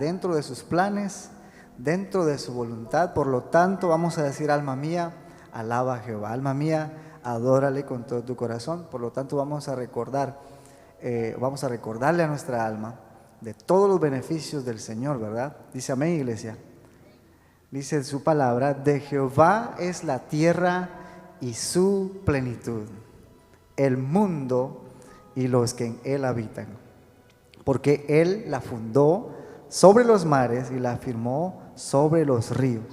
dentro de sus planes, dentro de su voluntad. Por lo tanto, vamos a decir: alma mía, alaba a Jehová. Alma mía, adórale con todo tu corazón. Por lo tanto, vamos a recordarle a nuestra alma de todos los beneficios del Señor, ¿verdad? Dice amén, iglesia. Dice su palabra: de Jehová es la tierra y su plenitud, el mundo y los que en él habitan. Porque él la fundó sobre los mares y la afirmó sobre los ríos.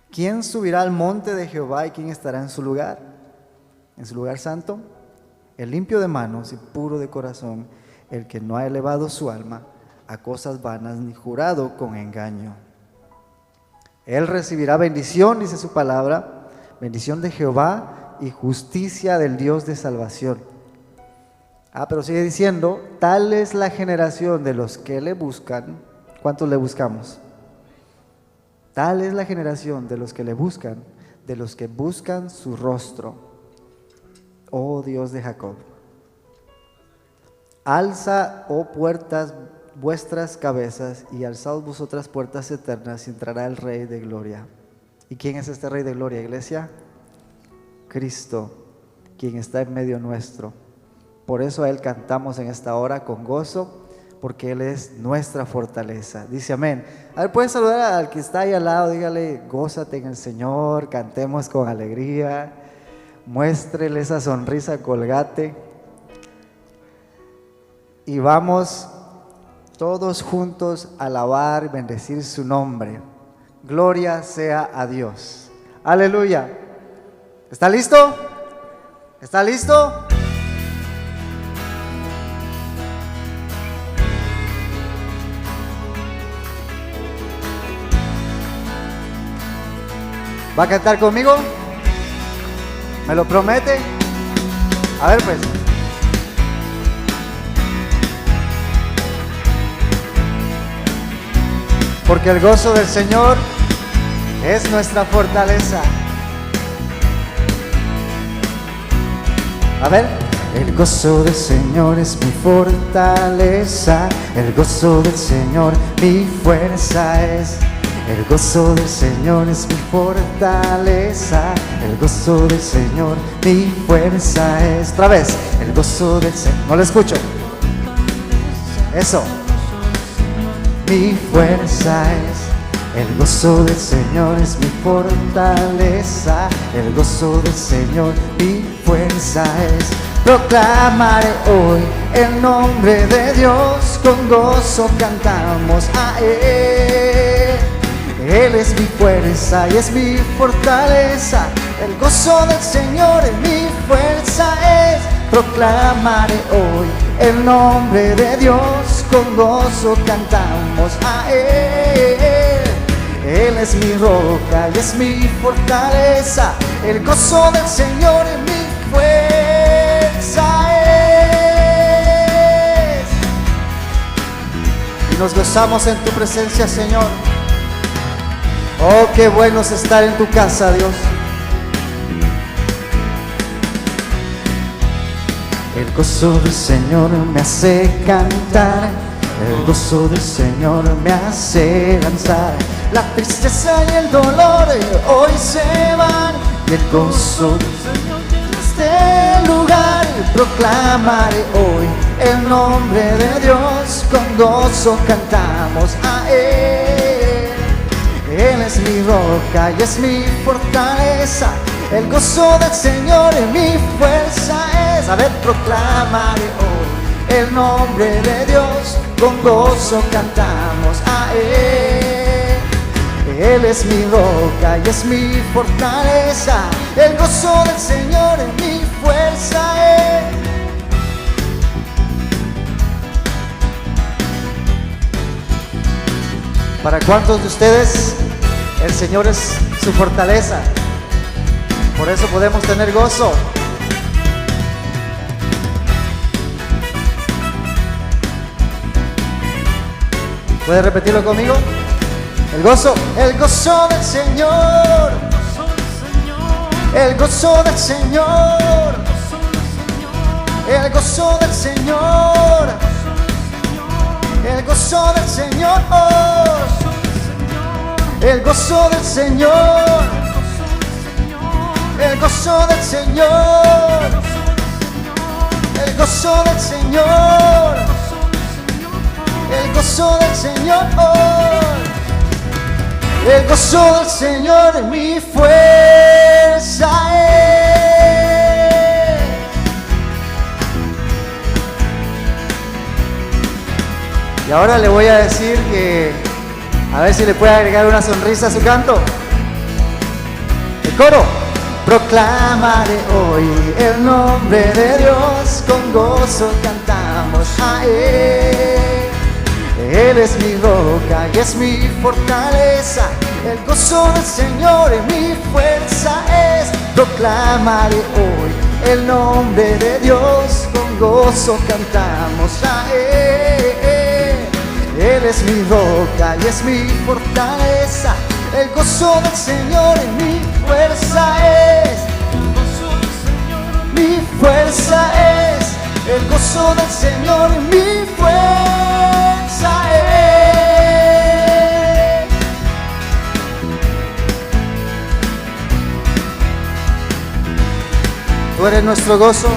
¿Quién subirá al monte de Jehová y quién estará en su lugar santo? El limpio de manos y puro de corazón, el que no ha elevado su alma a cosas vanas ni jurado con engaño. Él recibirá bendición, dice su palabra, bendición de Jehová y justicia del Dios de salvación. Pero sigue diciendo: tal es la generación de los que le buscan. ¿Cuántos le buscamos? Tal es la generación de los que le buscan, de los que buscan su rostro, oh Dios de Jacob. Alza, oh puertas, vuestras cabezas, y alzaos vosotras puertas eternas, y entrará el Rey de Gloria. ¿Y quién es este Rey de Gloria, iglesia? Cristo, quien está en medio nuestro. Por eso a Él cantamos en esta hora con gozo, porque Él es nuestra fortaleza. Dice amén. A ver, puedes saludar al que está ahí al lado, dígale: gózate en el Señor, cantemos con alegría, muéstrele esa sonrisa colgate, y vamos todos juntos a alabar y bendecir su nombre. Gloria sea a Dios. Aleluya. ¿Está listo? ¿Está listo? ¿Va a cantar conmigo? ¿Me lo promete? A ver pues. Porque el gozo del Señor es nuestra fortaleza. A ver. El gozo del Señor es mi fortaleza. El gozo del Señor mi fuerza es. El gozo del Señor es mi fortaleza. El gozo del Señor mi fuerza es. Otra vez. El gozo del Señor. No lo escucho. Eso. Mi fuerza es. El gozo del Señor es mi fortaleza. El gozo del Señor mi fuerza es. Proclamaré hoy el nombre de Dios. Con gozo cantamos a Él. Él es mi fuerza y es mi fortaleza. El gozo del Señor es mi fuerza es. Proclamaré hoy el nombre de Dios. Con gozo cantamos a Él. Él es mi roca y es mi fortaleza. El gozo del Señor es mi fuerza es. Y nos gozamos en tu presencia, Señor. Oh, qué bueno es estar en tu casa, Dios. El gozo del Señor me hace cantar. El gozo del Señor me hace danzar. La tristeza y el dolor hoy se van. Y el gozo del Señor en este lugar. Proclamaré hoy el nombre de Dios. Con gozo cantamos a Él. Él es mi roca y es mi fortaleza. El gozo del Señor es mi fuerza es. A ver, proclamaré hoy el nombre de Dios. Con gozo cantamos a Él. Él es mi roca y es mi fortaleza. El gozo del Señor es mi fuerza es. ¿Para cuántos de ustedes el Señor es su fortaleza? Por eso podemos tener gozo. ¿Puede repetirlo conmigo? El gozo del Señor. El gozo del Señor. El gozo del Señor. el gozo del Señor, el gozo del Señor, el gozo del Señor, el gozo del Señor, el gozo del Señor, el gozo del Señor es mi fuerza. Y ahora le voy a decir que a ver si le puede agregar una sonrisa a su canto. El coro. Proclamaré hoy el nombre de Dios, con gozo cantamos a Él. Él es mi roca y es mi fortaleza, el gozo del Señor es mi fuerza es. Proclamaré hoy el nombre de Dios, con gozo cantamos a Él. Él es mi roca y es mi fortaleza, el gozo del Señor es mi fuerza es. Mi fuerza es, el gozo del Señor es mi fuerza es. Tú eres nuestro gozo,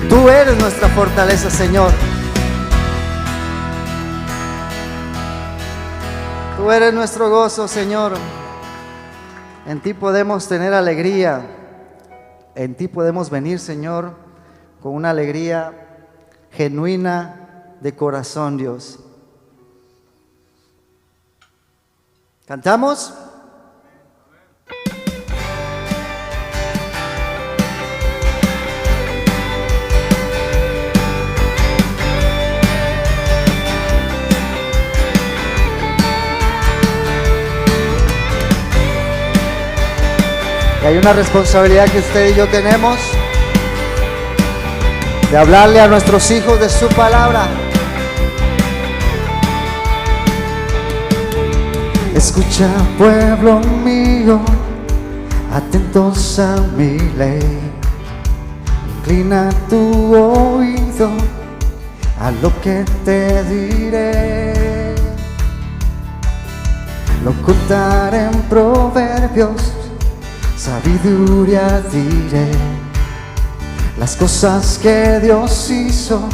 tú eres nuestra fortaleza, Señor. Tú eres nuestro gozo, Señor. En ti podemos tener alegría. En ti podemos venir, Señor, con una alegría genuina de corazón, Dios. ¿Cantamos? Y hay una responsabilidad que usted y yo tenemos de hablarle a nuestros hijos de su palabra. Escucha, pueblo mío, atentos a mi ley. Inclina tu oído a lo que te diré. Lo contaré en proverbios, sabiduría diré. Las cosas que Dios hizo,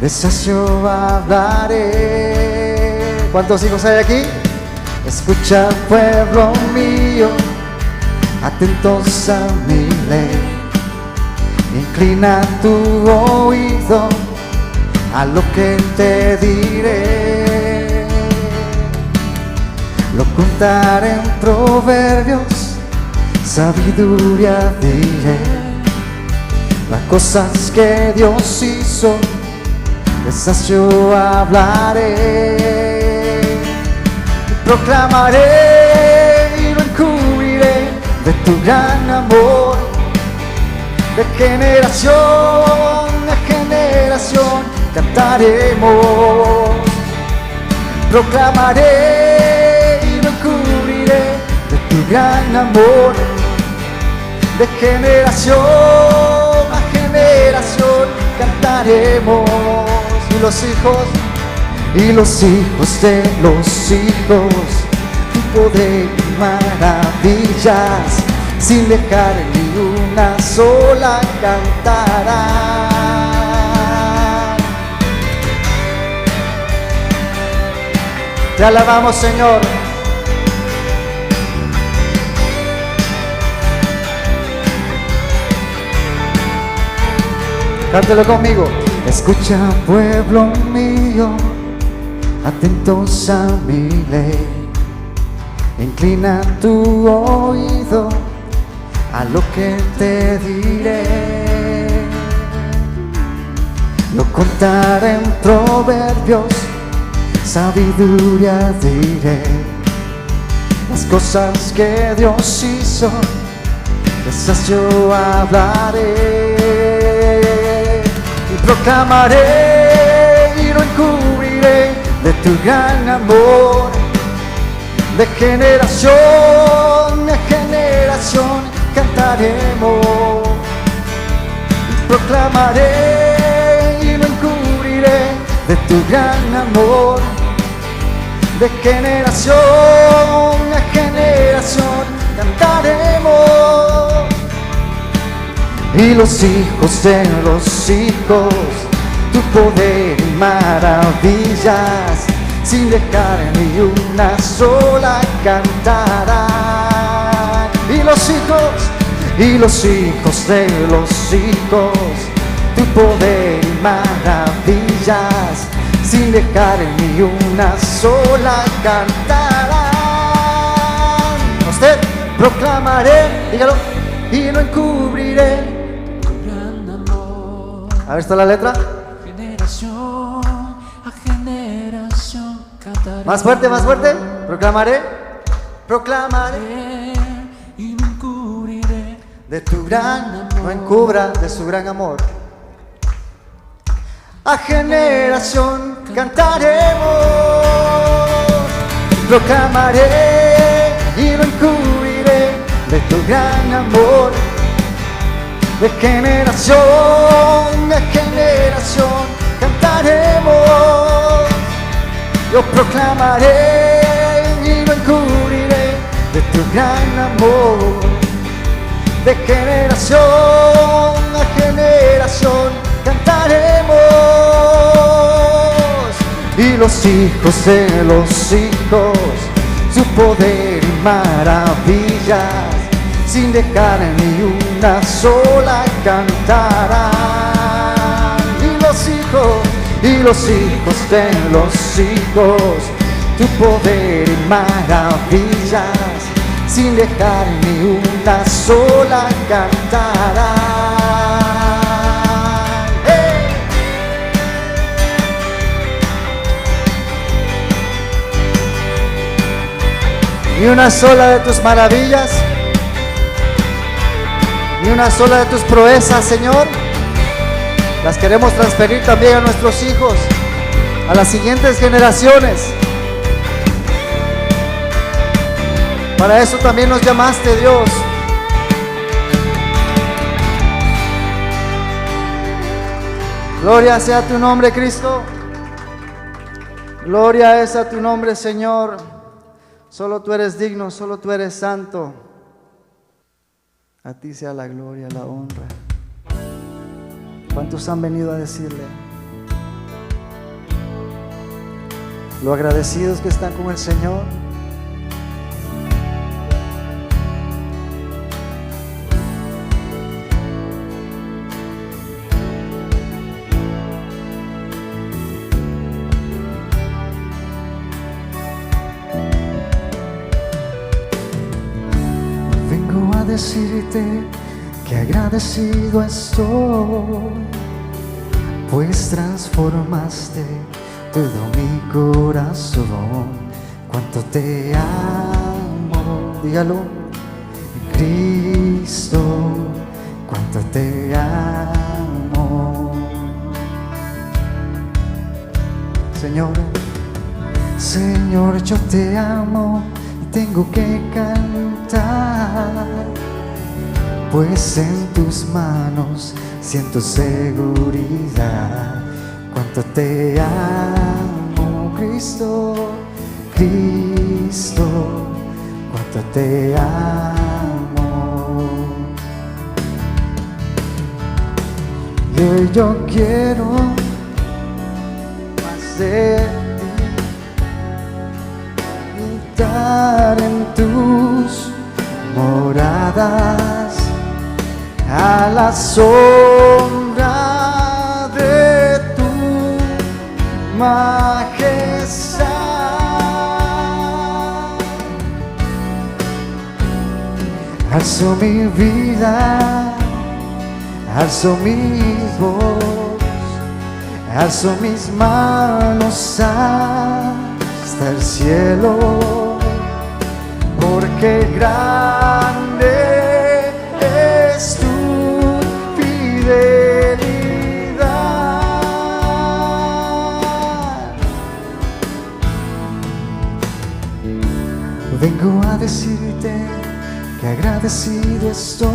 de esas yo hablaré. ¿Cuántos hijos hay aquí? Escucha, pueblo mío, atentos a mi ley. Inclina tu oído a lo que te diré. Lo contaré en proverbios, sabiduría diré. Las cosas que Dios hizo, de esas yo hablaré. Proclamaré y no encubriré de tu gran amor. De generación a generación cantaremos. Proclamaré y no encubriré de tu gran amor. De generación a generación cantaremos. Y los hijos de los hijos, tu poder y maravillas, sin dejar ni una sola cantarán. Te alabamos, Señor. Cántelo conmigo. Escucha, pueblo mío, atentos a mi ley. Inclina tu oído a lo que te diré. Lo contaré en proverbios, sabiduría diré. Las cosas que Dios hizo, de esas yo hablaré. Y proclamaré y no encubriré de tu gran amor. De generación a generación cantaremos. Proclamaré y no encubriré de tu gran amor. De generación a generación cantaremos, y los hijos de los hijos tu poder y maravillas, sin dejar ni una sola cantarán. Y los hijos de los hijos tu poder y maravillas, sin dejar ni una sola cantarán. Usted proclamaré, dígalo, y no encubriré tu gran amor. A ver, ¿está la letra? Generación a generación cantaré. Más fuerte, proclamaré, proclamaré Y no encubriré de tu gran amor, no encubra de su gran amor. A generación cantaremos, proclamaré y no encubriré de tu gran amor. De generación a generación cantaremos, yo proclamaré y no encubriré de tu gran amor. De generación a generación cantaremos, y los hijos de los hijos su poder y maravillas, sin dejar ni una sola cantarán. Y los hijos de los hijos tu poder y maravillas, sin dejar ni una sola cantarán. ¡Hey! Ni una sola de tus maravillas, ni una sola de tus proezas, Señor, las queremos transferir también a nuestros hijos, a las siguientes generaciones. Para eso también nos llamaste, Dios. Gloria sea tu nombre, Cristo. Gloria es a tu nombre, Señor. Solo tú eres digno, solo tú eres santo. A ti sea la gloria, la honra. ¿Cuántos han venido a decirle lo agradecidos que están con el Señor? Vengo a decirte que agradecido estoy, pues transformaste todo mi corazón. Cuánto te amo, dígalo, Cristo, cuánto te amo. Señor, Señor, yo te amo y tengo que cantar, pues en tus manos siento seguridad. Cuánto te amo, Cristo, Cristo, cuánto te amo. Y hoy yo quiero más de ti, estar en tus moradas, a la sombra de tu majestad. Alzo mi vida, alzo mi voz, alzo mis manos hasta el cielo, porque grande es tu fidelidad. Vengo a decirte que agradecido estoy,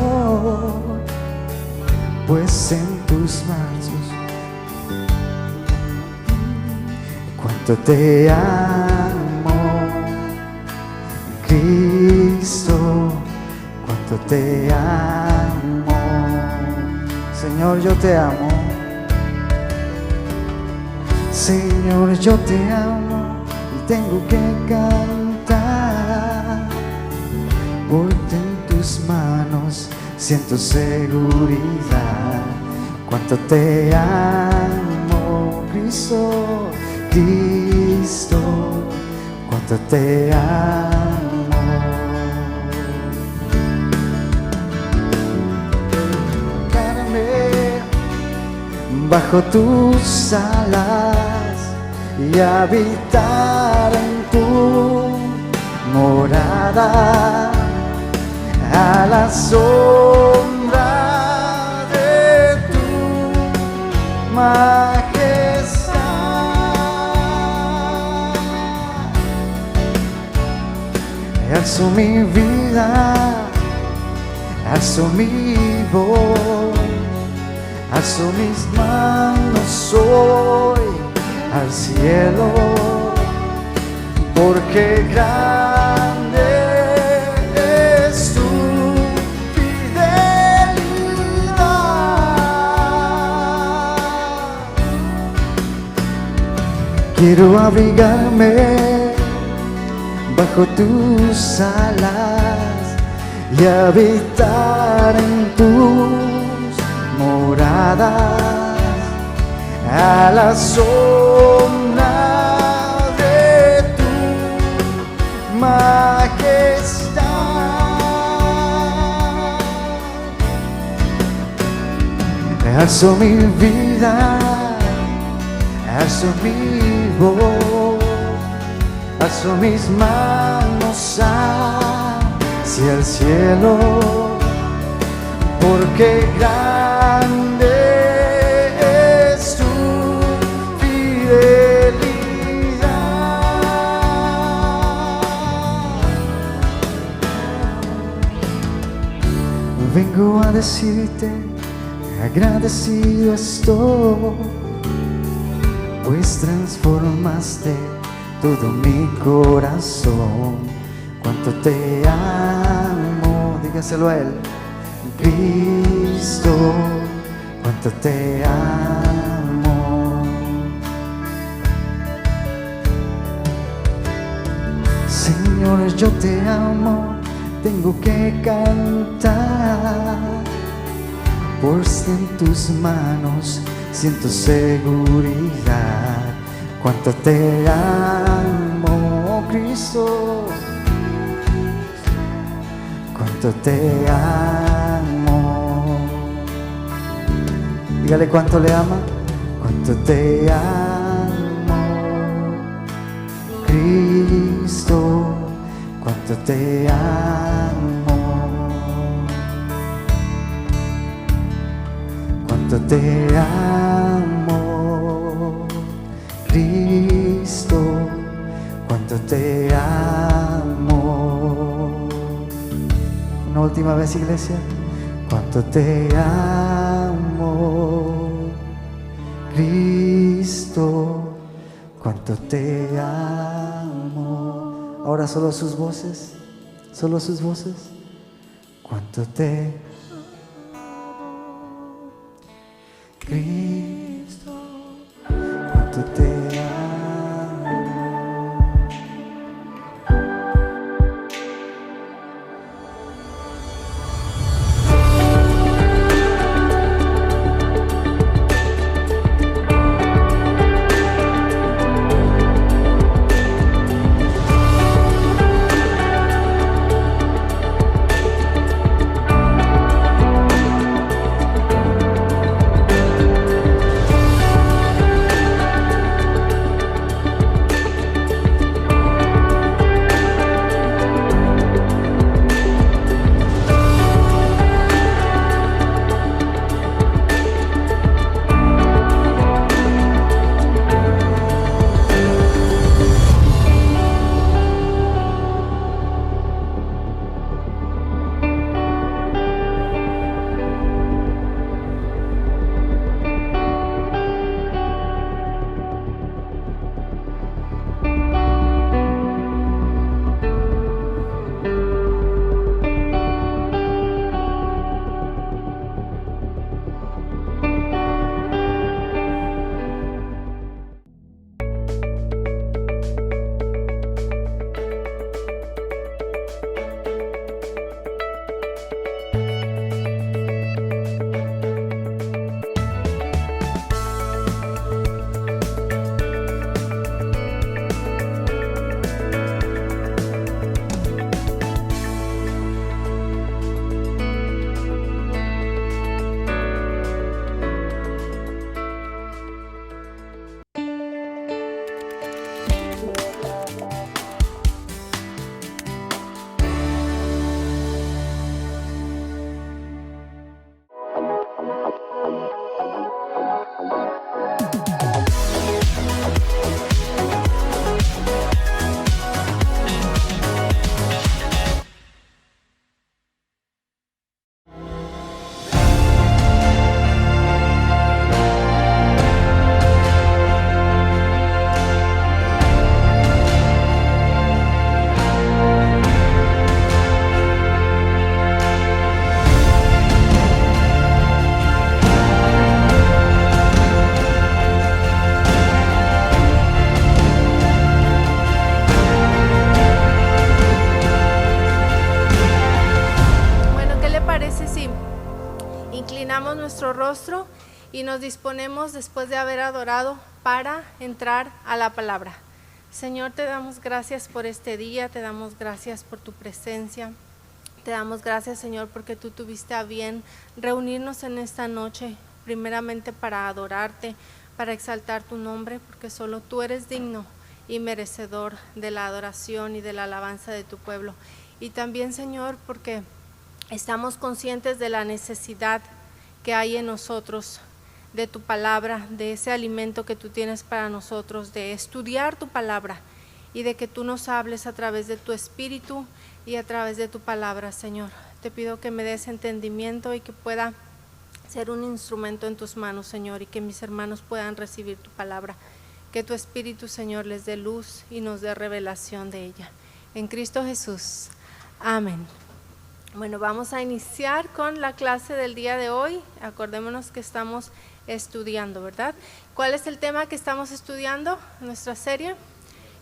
pues en tus manos cuánto te amo, Cristo, cuánto te amo. Señor, yo te amo. Señor, yo te amo y tengo que cantar, porque en tus manos siento seguridad. Cuánto te amo, Cristo, Cristo, cuánto te amo. Quédame bajo tus alas y habitar en tu morada, a la sombra de tu majestad. Alzo mi vida, alzo mi voz, alzo mis manos hoy al cielo, porque grande es tu fidelidad. Quiero abrigarme bajo tus alas y habitar en tus moradas, a la sombra de tu majestad. Alzo mi vida, alzo mi voz, alzo mis manos hacia el cielo, porque grande es tu fidelidad. Vengo a decirte, agradecido estoy, pues transformaste todo mi corazón. Cuánto te amo, dígaselo a Él, Cristo, cuánto te amo. Señor, yo te amo, tengo que cantar, pues en tus manos siento seguridad. Cuánto te amo, Cristo, cuánto te amo. Dígale cuánto le ama. Cuánto te amo, Cristo, cuánto te amo. Cuánto te amo, Cristo, cuánto te amo. Una última vez, iglesia. Cuánto te amo, Cristo, cuánto te amo. Ahora solo sus voces, solo sus voces. Cuánto te Cristo, cuánto te amo. inclinamos nuestro rostro y nos disponemos, después de haber adorado, para entrar a la palabra. Señor, te damos gracias por este día, te damos gracias por tu presencia. Te damos gracias, Señor, porque tú tuviste a bien reunirnos en esta noche, primeramente para adorarte, para exaltar tu nombre, porque solo tú eres digno y merecedor de la adoración y de la alabanza de tu pueblo. Y también, Señor, porque estamos conscientes de la necesidad que hay en nosotros de tu palabra, de ese alimento que tú tienes para nosotros, de estudiar tu palabra y de que tú nos hables a través de tu espíritu y a través de tu palabra, Señor. Te pido que me des entendimiento y que pueda ser un instrumento en tus manos, Señor, y que mis hermanos puedan recibir tu palabra. Que tu espíritu, Señor, les dé luz y nos dé revelación de ella. En Cristo Jesús. Amén. Bueno, vamos a iniciar con la clase del día de hoy. Acordémonos que estamos estudiando, ¿verdad? ¿Cuál es el tema que estamos estudiando en nuestra serie?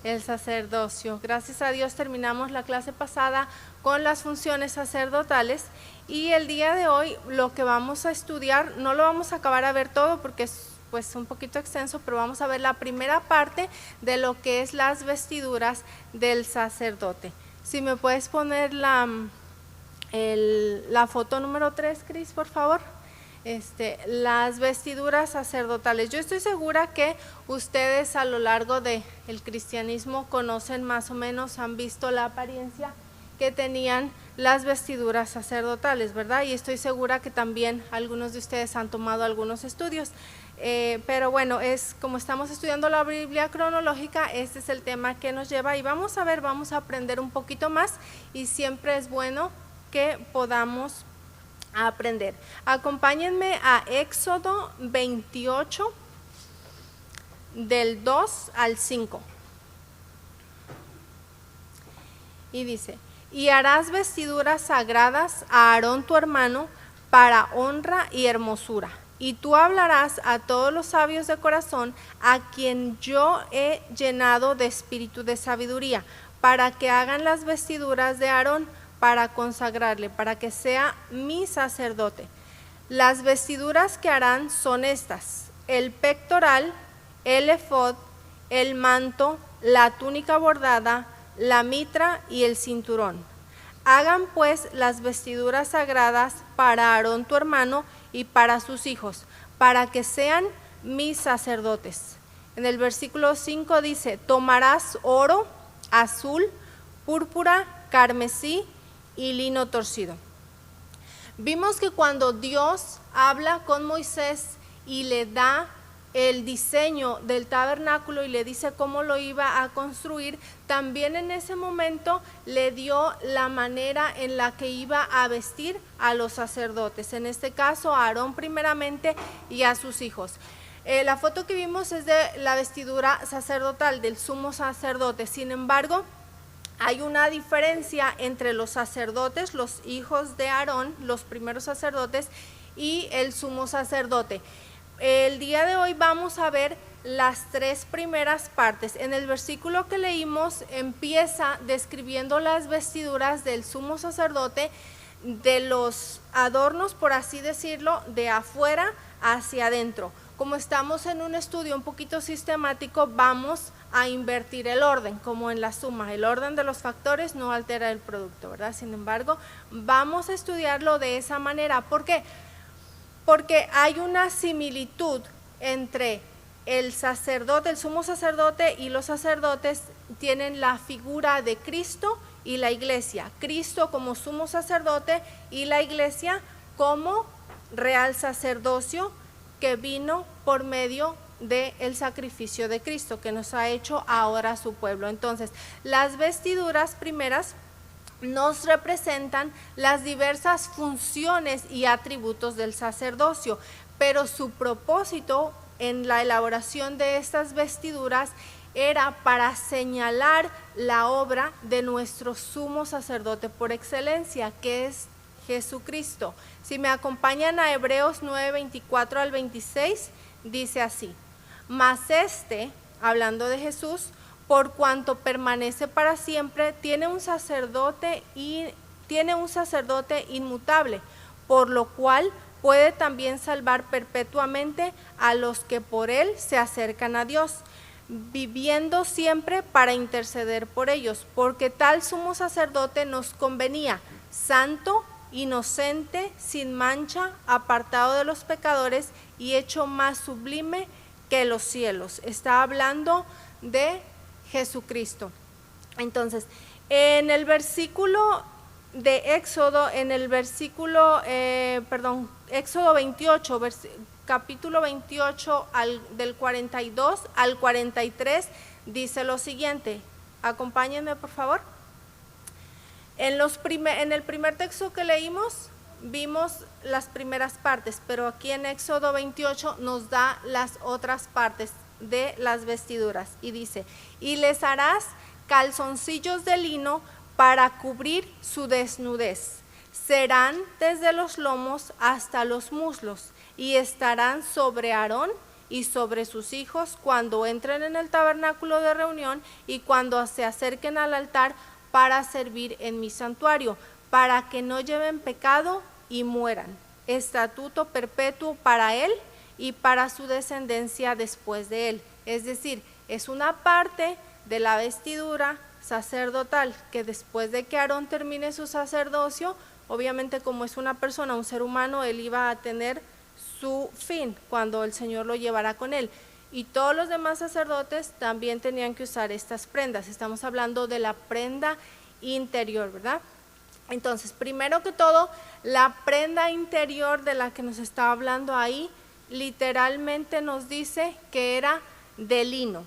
El sacerdocio. Gracias a Dios terminamos la clase pasada con las funciones sacerdotales y el día de hoy lo que vamos a estudiar, no lo vamos a acabar a ver todo porque es pues un poquito extenso, pero vamos a ver la primera parte de lo que es las vestiduras del sacerdote. Si me puedes poner la foto número 3, Cris, por favor. Las vestiduras sacerdotales. Yo estoy segura que ustedes a lo largo del cristianismo conocen más o menos, han visto la apariencia que tenían las vestiduras sacerdotales, ¿verdad? Y estoy segura que también algunos de ustedes han tomado algunos estudios. Pero bueno, es como estamos estudiando la Biblia cronológica, este es el tema que nos lleva y vamos a aprender un poquito más y siempre es bueno que podamos aprender. Acompáñenme a Éxodo 28 del 2 al 5 y dice: y harás vestiduras sagradas a Aarón tu hermano para honra y hermosura, y tú hablarás a todos los sabios de corazón a quien yo he llenado de espíritu de sabiduría, para que hagan las vestiduras de Aarón, para consagrarle, para que sea mi sacerdote. Las vestiduras que harán son estas: el pectoral, el efod, el manto, la túnica bordada, la mitra y el cinturón. Hagan pues las vestiduras sagradas para Aarón tu hermano y para sus hijos, para que sean mis sacerdotes. En el versículo 5 dice: tomarás oro, azul, púrpura, carmesí y lino torcido. Vimos que cuando Dios habla con Moisés y le da el diseño del tabernáculo y le dice cómo lo iba a construir, también en ese momento le dio la manera en la que iba a vestir a los sacerdotes, en este caso a Aarón primeramente y a sus hijos. La foto que vimos es de la vestidura sacerdotal del sumo sacerdote. Sin embargo, hay una diferencia entre los sacerdotes, los hijos de Aarón, los primeros sacerdotes, y el sumo sacerdote. El día de hoy vamos a ver las tres primeras partes. En el versículo que leímos empieza describiendo las vestiduras del sumo sacerdote, de los adornos, por así decirlo, de afuera hacia adentro. Como estamos en un estudio un poquito sistemático, vamos a invertir el orden, como en la suma. El orden de los factores no altera el producto, ¿verdad? Sin embargo, vamos a estudiarlo de esa manera. ¿Por qué? Porque hay una similitud entre el sacerdote, el sumo sacerdote y los sacerdotes tienen la figura de Cristo y la iglesia. Cristo como sumo sacerdote y la iglesia como real sacerdocio que vino por medio del sacrificio de Cristo, que nos ha hecho ahora su pueblo. Entonces, las vestiduras primeras nos representan las diversas funciones y atributos del sacerdocio, pero su propósito en la elaboración de estas vestiduras era para señalar la obra de nuestro sumo sacerdote por excelencia, que es Jesucristo. Si me acompañan a Hebreos 9, 24 al 26, dice así: mas hablando de Jesús, por cuanto permanece para siempre, tiene un sacerdote inmutable, por lo cual puede también salvar perpetuamente a los que por él se acercan a Dios, viviendo siempre para interceder por ellos, porque tal sumo sacerdote nos convenía, santo, inocente, sin mancha, apartado de los pecadores y hecho más sublime que los cielos. Está hablando de Jesucristo. Entonces, en el versículo de Éxodo, Éxodo 28, capítulo 28, del 42 al 43, dice lo siguiente. Acompáñenme, por favor. En el primer texto que leímos, vimos las primeras partes, pero aquí en Éxodo 28 nos da las otras partes de las vestiduras. Y dice, y les harás calzoncillos de lino para cubrir su desnudez. Serán desde los lomos hasta los muslos, y estarán sobre Aarón y sobre sus hijos cuando entren en el tabernáculo de reunión y cuando se acerquen al altar para servir en mi santuario, para que no lleven pecado y mueran. Estatuto perpetuo para él y para su descendencia después de él. Es decir, es una parte de la vestidura sacerdotal que después de que Aarón termine su sacerdocio, obviamente como es una persona, un ser humano, él iba a tener su fin cuando el Señor lo llevará con él. Y todos los demás sacerdotes también tenían que usar estas prendas. Estamos hablando de la prenda interior, ¿verdad? Entonces, primero que todo, la prenda interior de la que nos está hablando ahí, literalmente nos dice que era de lino.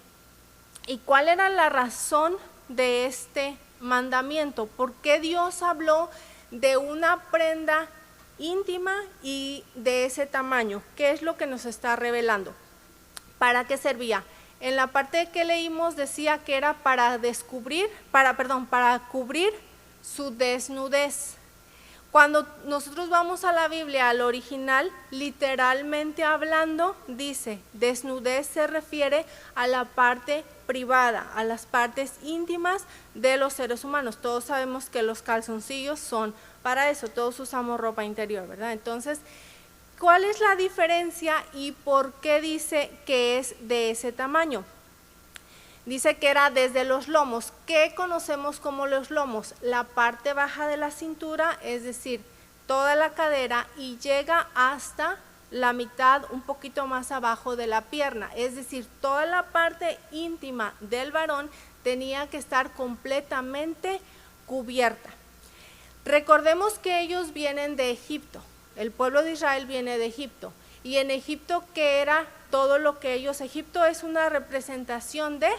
¿Y cuál era la razón de este mandamiento? ¿Por qué Dios habló de una prenda íntima y de ese tamaño? ¿Qué es lo que nos está revelando? ¿Para qué servía? En la parte que leímos decía que era para cubrir su desnudez. Cuando nosotros vamos a la Biblia, al original, literalmente hablando, dice, desnudez se refiere a la parte privada, a las partes íntimas de los seres humanos. Todos sabemos que los calzoncillos son para eso, todos usamos ropa interior, ¿verdad? Entonces, ¿cuál es la diferencia y por qué dice que es de ese tamaño? Dice que era desde los lomos. ¿Qué conocemos como los lomos? La parte baja de la cintura, es decir, toda la cadera, y llega hasta la mitad, un poquito más abajo de la pierna. Es decir, toda la parte íntima del varón tenía que estar completamente cubierta. Recordemos que ellos vienen de Egipto. El pueblo de Israel viene de Egipto. Y en Egipto, ¿qué era todo lo que ellos? Egipto es una representación de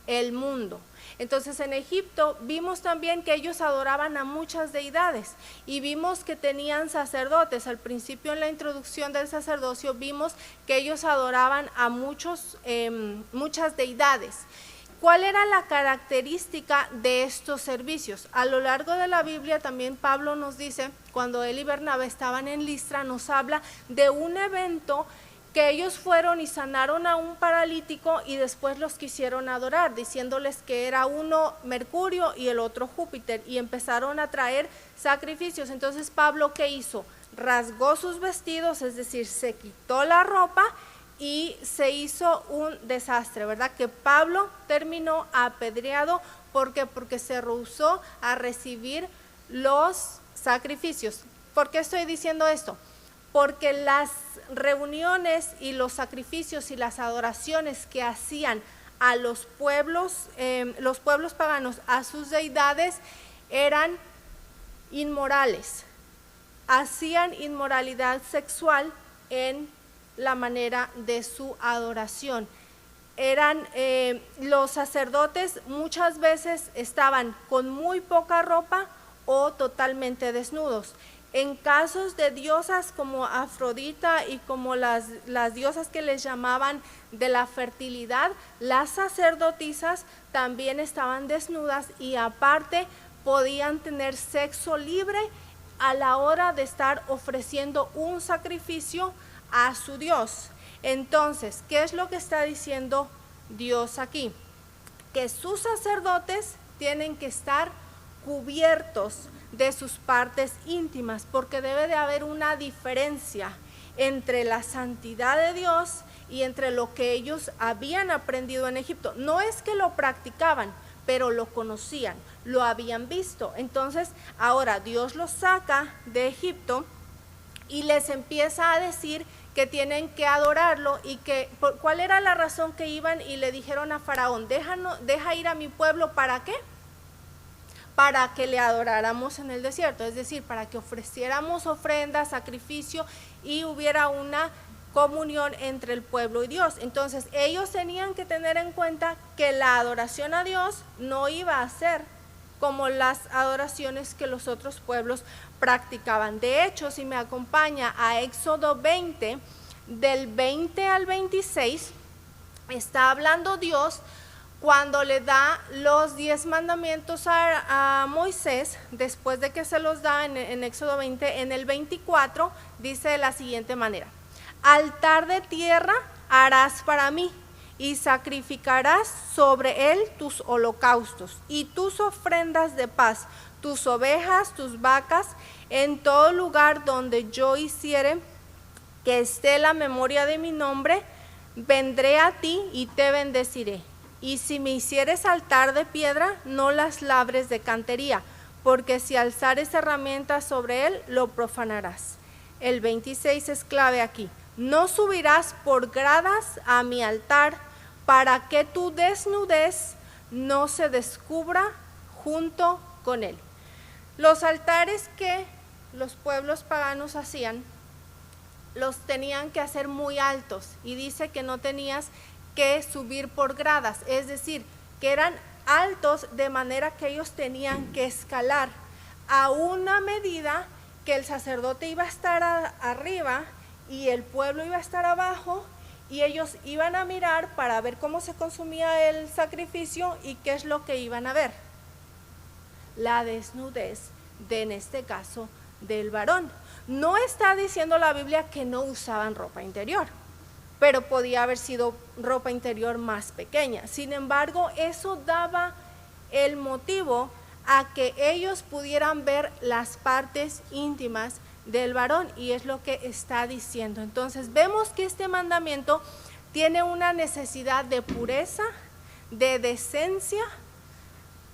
el mundo. Entonces en Egipto vimos también que ellos adoraban a muchas deidades y vimos que tenían sacerdotes. Al principio, en la introducción del sacerdocio, vimos que ellos adoraban a muchas deidades. ¿Cuál era la característica de estos servicios? A lo largo de la Biblia también Pablo nos dice, cuando él y Bernabé estaban en Listra, nos habla de un evento que ellos fueron y sanaron a un paralítico y después los quisieron adorar, diciéndoles que era uno Mercurio y el otro Júpiter, y empezaron a traer sacrificios. Entonces Pablo, ¿qué hizo? Rasgó sus vestidos, es decir, se quitó la ropa y se hizo un desastre, ¿verdad? Que Pablo terminó apedreado. ¿Por qué? Porque se rehusó a recibir los sacrificios. ¿Por qué estoy diciendo esto? Porque las reuniones y los sacrificios y las adoraciones que hacían a los pueblos paganos, a sus deidades, eran inmorales. Hacían inmoralidad sexual en la manera de su adoración. Los sacerdotes muchas veces estaban con muy poca ropa o totalmente desnudos. En casos de diosas como Afrodita y como las diosas que les llamaban de la fertilidad, las sacerdotisas también estaban desnudas y aparte podían tener sexo libre a la hora de estar ofreciendo un sacrificio a su Dios. Entonces, ¿qué es lo que está diciendo Dios aquí? Que sus sacerdotes tienen que estar cubiertos de sus partes íntimas, porque debe de haber una diferencia entre la santidad de Dios y entre lo que ellos habían aprendido en Egipto. No es que lo practicaban, pero lo conocían, lo habían visto. Entonces ahora Dios los saca de Egipto y les empieza a decir que tienen que adorarlo, y que ¿cuál era la razón que iban y le dijeron a Faraón? Deja ir a mi pueblo, ¿para qué? Para que le adoráramos en el desierto, es decir, para que ofreciéramos ofrenda, sacrificio y hubiera una comunión entre el pueblo y Dios. Entonces ellos tenían que tener en cuenta que la adoración a Dios no iba a ser como las adoraciones que los otros pueblos practicaban. De hecho, si me acompaña a Éxodo 20, del 20 al 26, está hablando Dios cuando le da los 10 mandamientos a Moisés. Después de que se los da en Éxodo 20, en el 24 dice de la siguiente manera: altar de tierra harás para mí, y sacrificarás sobre él tus holocaustos y tus ofrendas de paz, tus ovejas, tus vacas, en todo lugar donde yo hiciere que esté la memoria de mi nombre, vendré a ti y te bendeciré. Y si me hicieres altar de piedra, no las labres de cantería, porque si alzares herramientas sobre él, lo profanarás. El 26 es clave aquí: no subirás por gradas a mi altar, para que tu desnudez no se descubra junto con él. Los altares que los pueblos paganos hacían, los tenían que hacer muy altos, y dice que no tenías que subir por gradas, es decir, que eran altos de manera que ellos tenían que escalar a una medida que el sacerdote iba a estar arriba y el pueblo iba a estar abajo, y ellos iban a mirar para ver cómo se consumía el sacrificio. ¿Y qué es lo que iban a ver? La desnudez en este caso del varón. No está diciendo la Biblia que no usaban ropa interior, pero podía haber sido ropa interior más pequeña. Sin embargo, eso daba el motivo a que ellos pudieran ver las partes íntimas del varón, y es lo que está diciendo. Entonces vemos que este mandamiento tiene una necesidad de pureza, de decencia,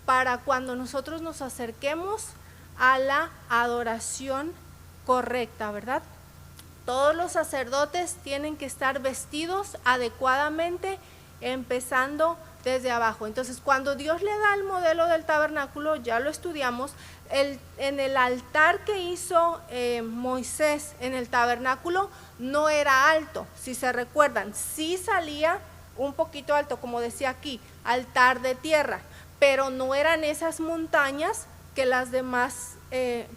para cuando nosotros nos acerquemos a la adoración correcta, ¿verdad? Todos los sacerdotes tienen que estar vestidos adecuadamente, empezando desde abajo. Entonces, cuando Dios le da el modelo del tabernáculo, ya lo estudiamos, en el altar que hizo Moisés en el tabernáculo no era alto. Si se recuerdan, sí salía un poquito alto, como decía aquí, altar de tierra, pero no eran esas montañas que las demás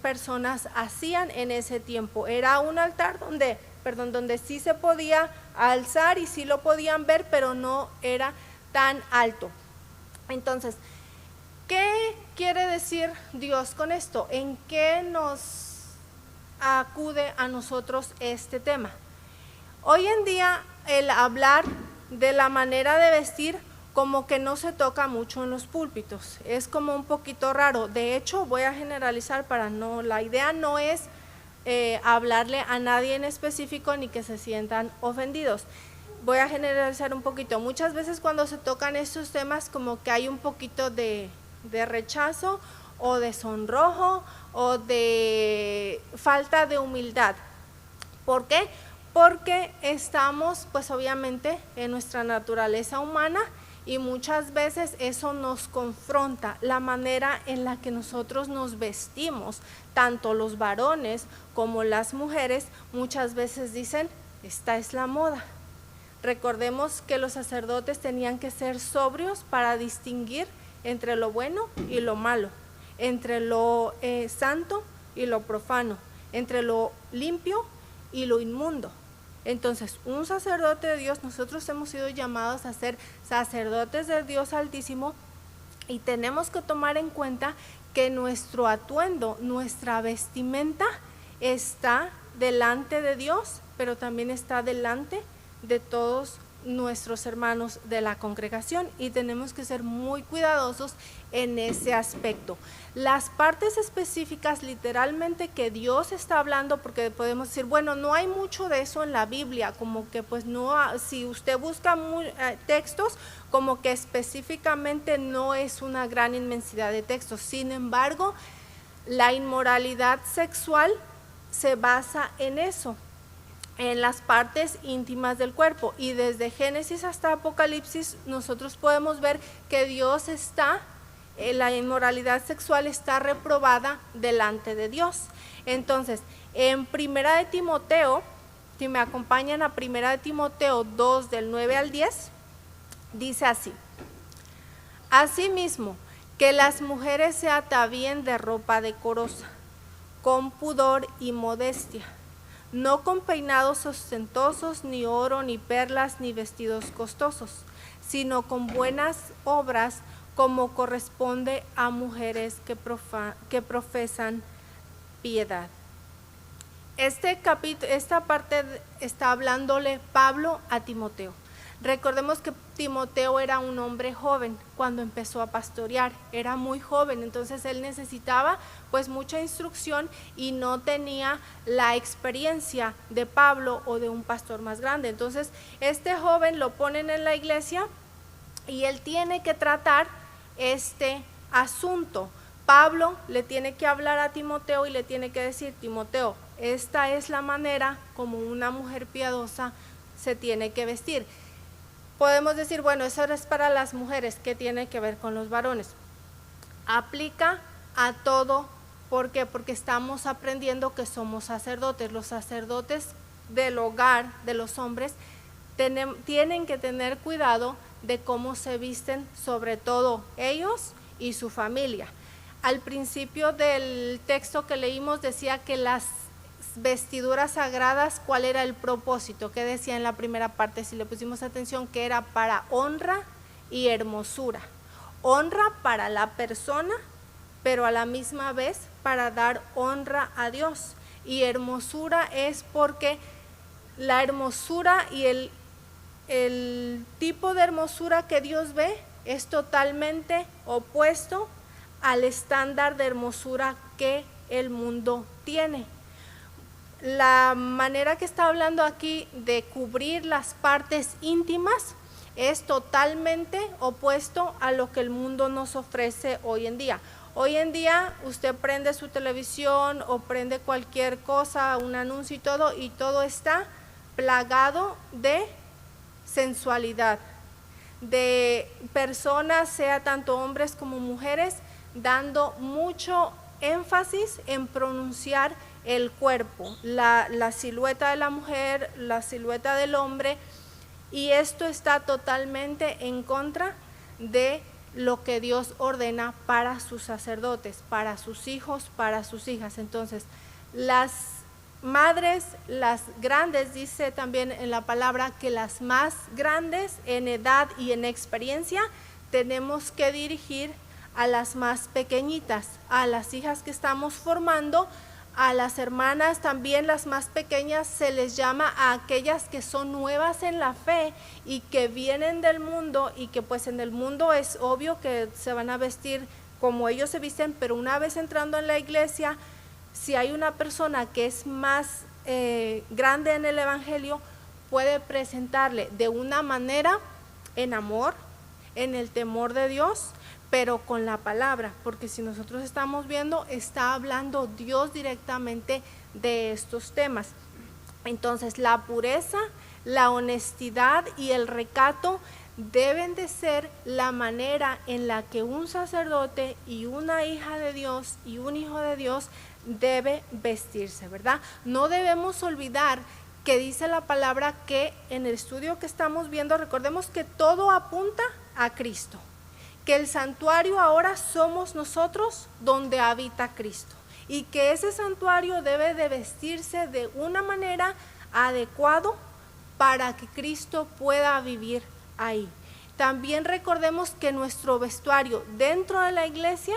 personas hacían en ese tiempo. Era un altar donde sí se podía alzar y sí lo podían ver, pero no era tan alto. Entonces, ¿qué quiere decir Dios con esto? ¿En qué nos acude a nosotros este tema? Hoy en día el hablar de la manera de vestir como que no se toca mucho en los púlpitos, es como un poquito raro. De hecho, voy a generalizar la idea no es hablarle a nadie en específico ni que se sientan ofendidos. Voy a generalizar un poquito. Muchas veces cuando se tocan estos temas como que hay un poquito de rechazo o de sonrojo o de falta de humildad. ¿Por qué? Porque estamos pues obviamente en nuestra naturaleza humana, y muchas veces eso nos confronta, la manera en la que nosotros nos vestimos, tanto los varones como las mujeres. Muchas veces dicen, esta es la moda. Recordemos que los sacerdotes tenían que ser sobrios para distinguir entre lo bueno y lo malo, entre lo santo y lo profano, entre lo limpio y lo inmundo. Entonces, un sacerdote de Dios, nosotros hemos sido llamados a ser sacerdotes del Dios Altísimo, y tenemos que tomar en cuenta que nuestro atuendo, nuestra vestimenta está delante de Dios, pero también está delante de todos nuestros hermanos de la congregación, y tenemos que ser muy cuidadosos en ese aspecto. Las partes específicas literalmente que Dios está hablando, porque podemos decir, bueno, no hay mucho de eso en la Biblia, como que pues no, si usted busca textos, como que específicamente no es una gran inmensidad de textos. Sin embargo, la inmoralidad sexual se basa en eso, en las partes íntimas del cuerpo, y desde Génesis hasta Apocalipsis nosotros podemos ver que Dios está, la inmoralidad sexual está reprobada delante de Dios. Entonces, en Primera de Timoteo, si me acompañan a Primera de Timoteo 2 del 9 al 10, dice así: asimismo, que las mujeres se atavíen de ropa decorosa, con pudor y modestia, no con peinados ostentosos, ni oro, ni perlas, ni vestidos costosos, sino con buenas obras, como corresponde a mujeres que profesan piedad. Esta parte está hablándole Pablo a Timoteo. Recordemos que Timoteo era un hombre joven cuando empezó a pastorear, era muy joven, entonces él necesitaba pues mucha instrucción y no tenía la experiencia de Pablo o de un pastor más grande. Entonces este joven lo ponen en la iglesia y él tiene que tratar este asunto. Pablo le tiene que hablar a Timoteo y le tiene que decir: Timoteo, esta es la manera como una mujer piadosa se tiene que vestir. Podemos decir, bueno, eso es para las mujeres, ¿qué tiene que ver con los varones? Aplica a todo. ¿Por qué? Porque estamos aprendiendo que somos sacerdotes. Los sacerdotes del hogar de los hombres tienen que tener cuidado de cómo se visten, sobre todo ellos y su familia. Al principio del texto que leímos decía que las vestiduras sagradas, ¿cuál era el propósito? ¿Qué decía en la primera parte? Si le pusimos atención, que era para honra y hermosura. Honra para la persona, pero a la misma vez para dar honra a Dios. Y hermosura es porque la hermosura y el tipo de hermosura que Dios ve es totalmente opuesto al estándar de hermosura que el mundo tiene. La manera que está hablando aquí de cubrir las partes íntimas es totalmente opuesto a lo que el mundo nos ofrece hoy en día. Hoy en día usted prende su televisión o prende cualquier cosa, un anuncio y todo está plagado de sensualidad, de personas, sea tanto hombres como mujeres, dando mucho énfasis en pronunciar el cuerpo, la silueta de la mujer, la silueta del hombre, y esto está totalmente en contra de lo que Dios ordena para sus sacerdotes, para sus hijos, para sus hijas. Entonces, las madres, las grandes, dice también en la palabra que las más grandes en edad y en experiencia, tenemos que dirigir a las más pequeñitas, a las hijas que estamos formando, a las hermanas también, las más pequeñas, se les llama a aquellas que son nuevas en la fe y que vienen del mundo, y que pues en el mundo es obvio que se van a vestir como ellos se visten, pero una vez entrando en la iglesia, si hay una persona que es más grande en el evangelio, puede presentarle de una manera en amor, en el temor de Dios, pero con la palabra, porque si nosotros estamos viendo, está hablando Dios directamente de estos temas. Entonces, la pureza, la honestidad y el recato deben de ser la manera en la que un sacerdote y una hija de Dios y un hijo de Dios debe vestirse, ¿verdad? No debemos olvidar que dice la palabra que en el estudio que estamos viendo, recordemos que todo apunta a Cristo, que el santuario ahora somos nosotros donde habita Cristo, y que ese santuario debe de vestirse de una manera adecuada para que Cristo pueda vivir ahí. También recordemos que nuestro vestuario dentro de la iglesia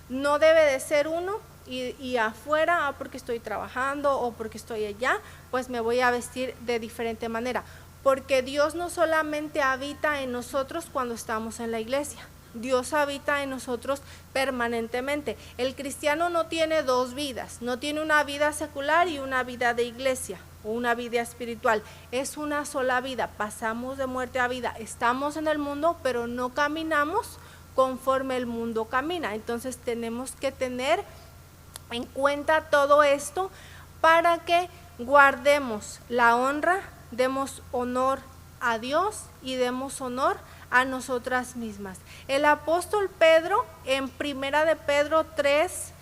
no debe de ser uno y afuera, porque estoy trabajando o porque estoy allá, pues me voy a vestir de diferente manera. porque Dios no solamente habita en nosotros cuando estamos en la iglesia, Dios habita en nosotros permanentemente. El cristiano no tiene dos vidas, no tiene una vida secular y una vida de iglesia o una vida espiritual, es una sola vida, pasamos de muerte a vida, estamos en el mundo pero no caminamos conforme el mundo camina. Entonces tenemos que tener en cuenta todo esto para que guardemos la honra, demos honor a Dios y demos honor a nosotras mismas. El apóstol Pedro en Primera de Pedro 3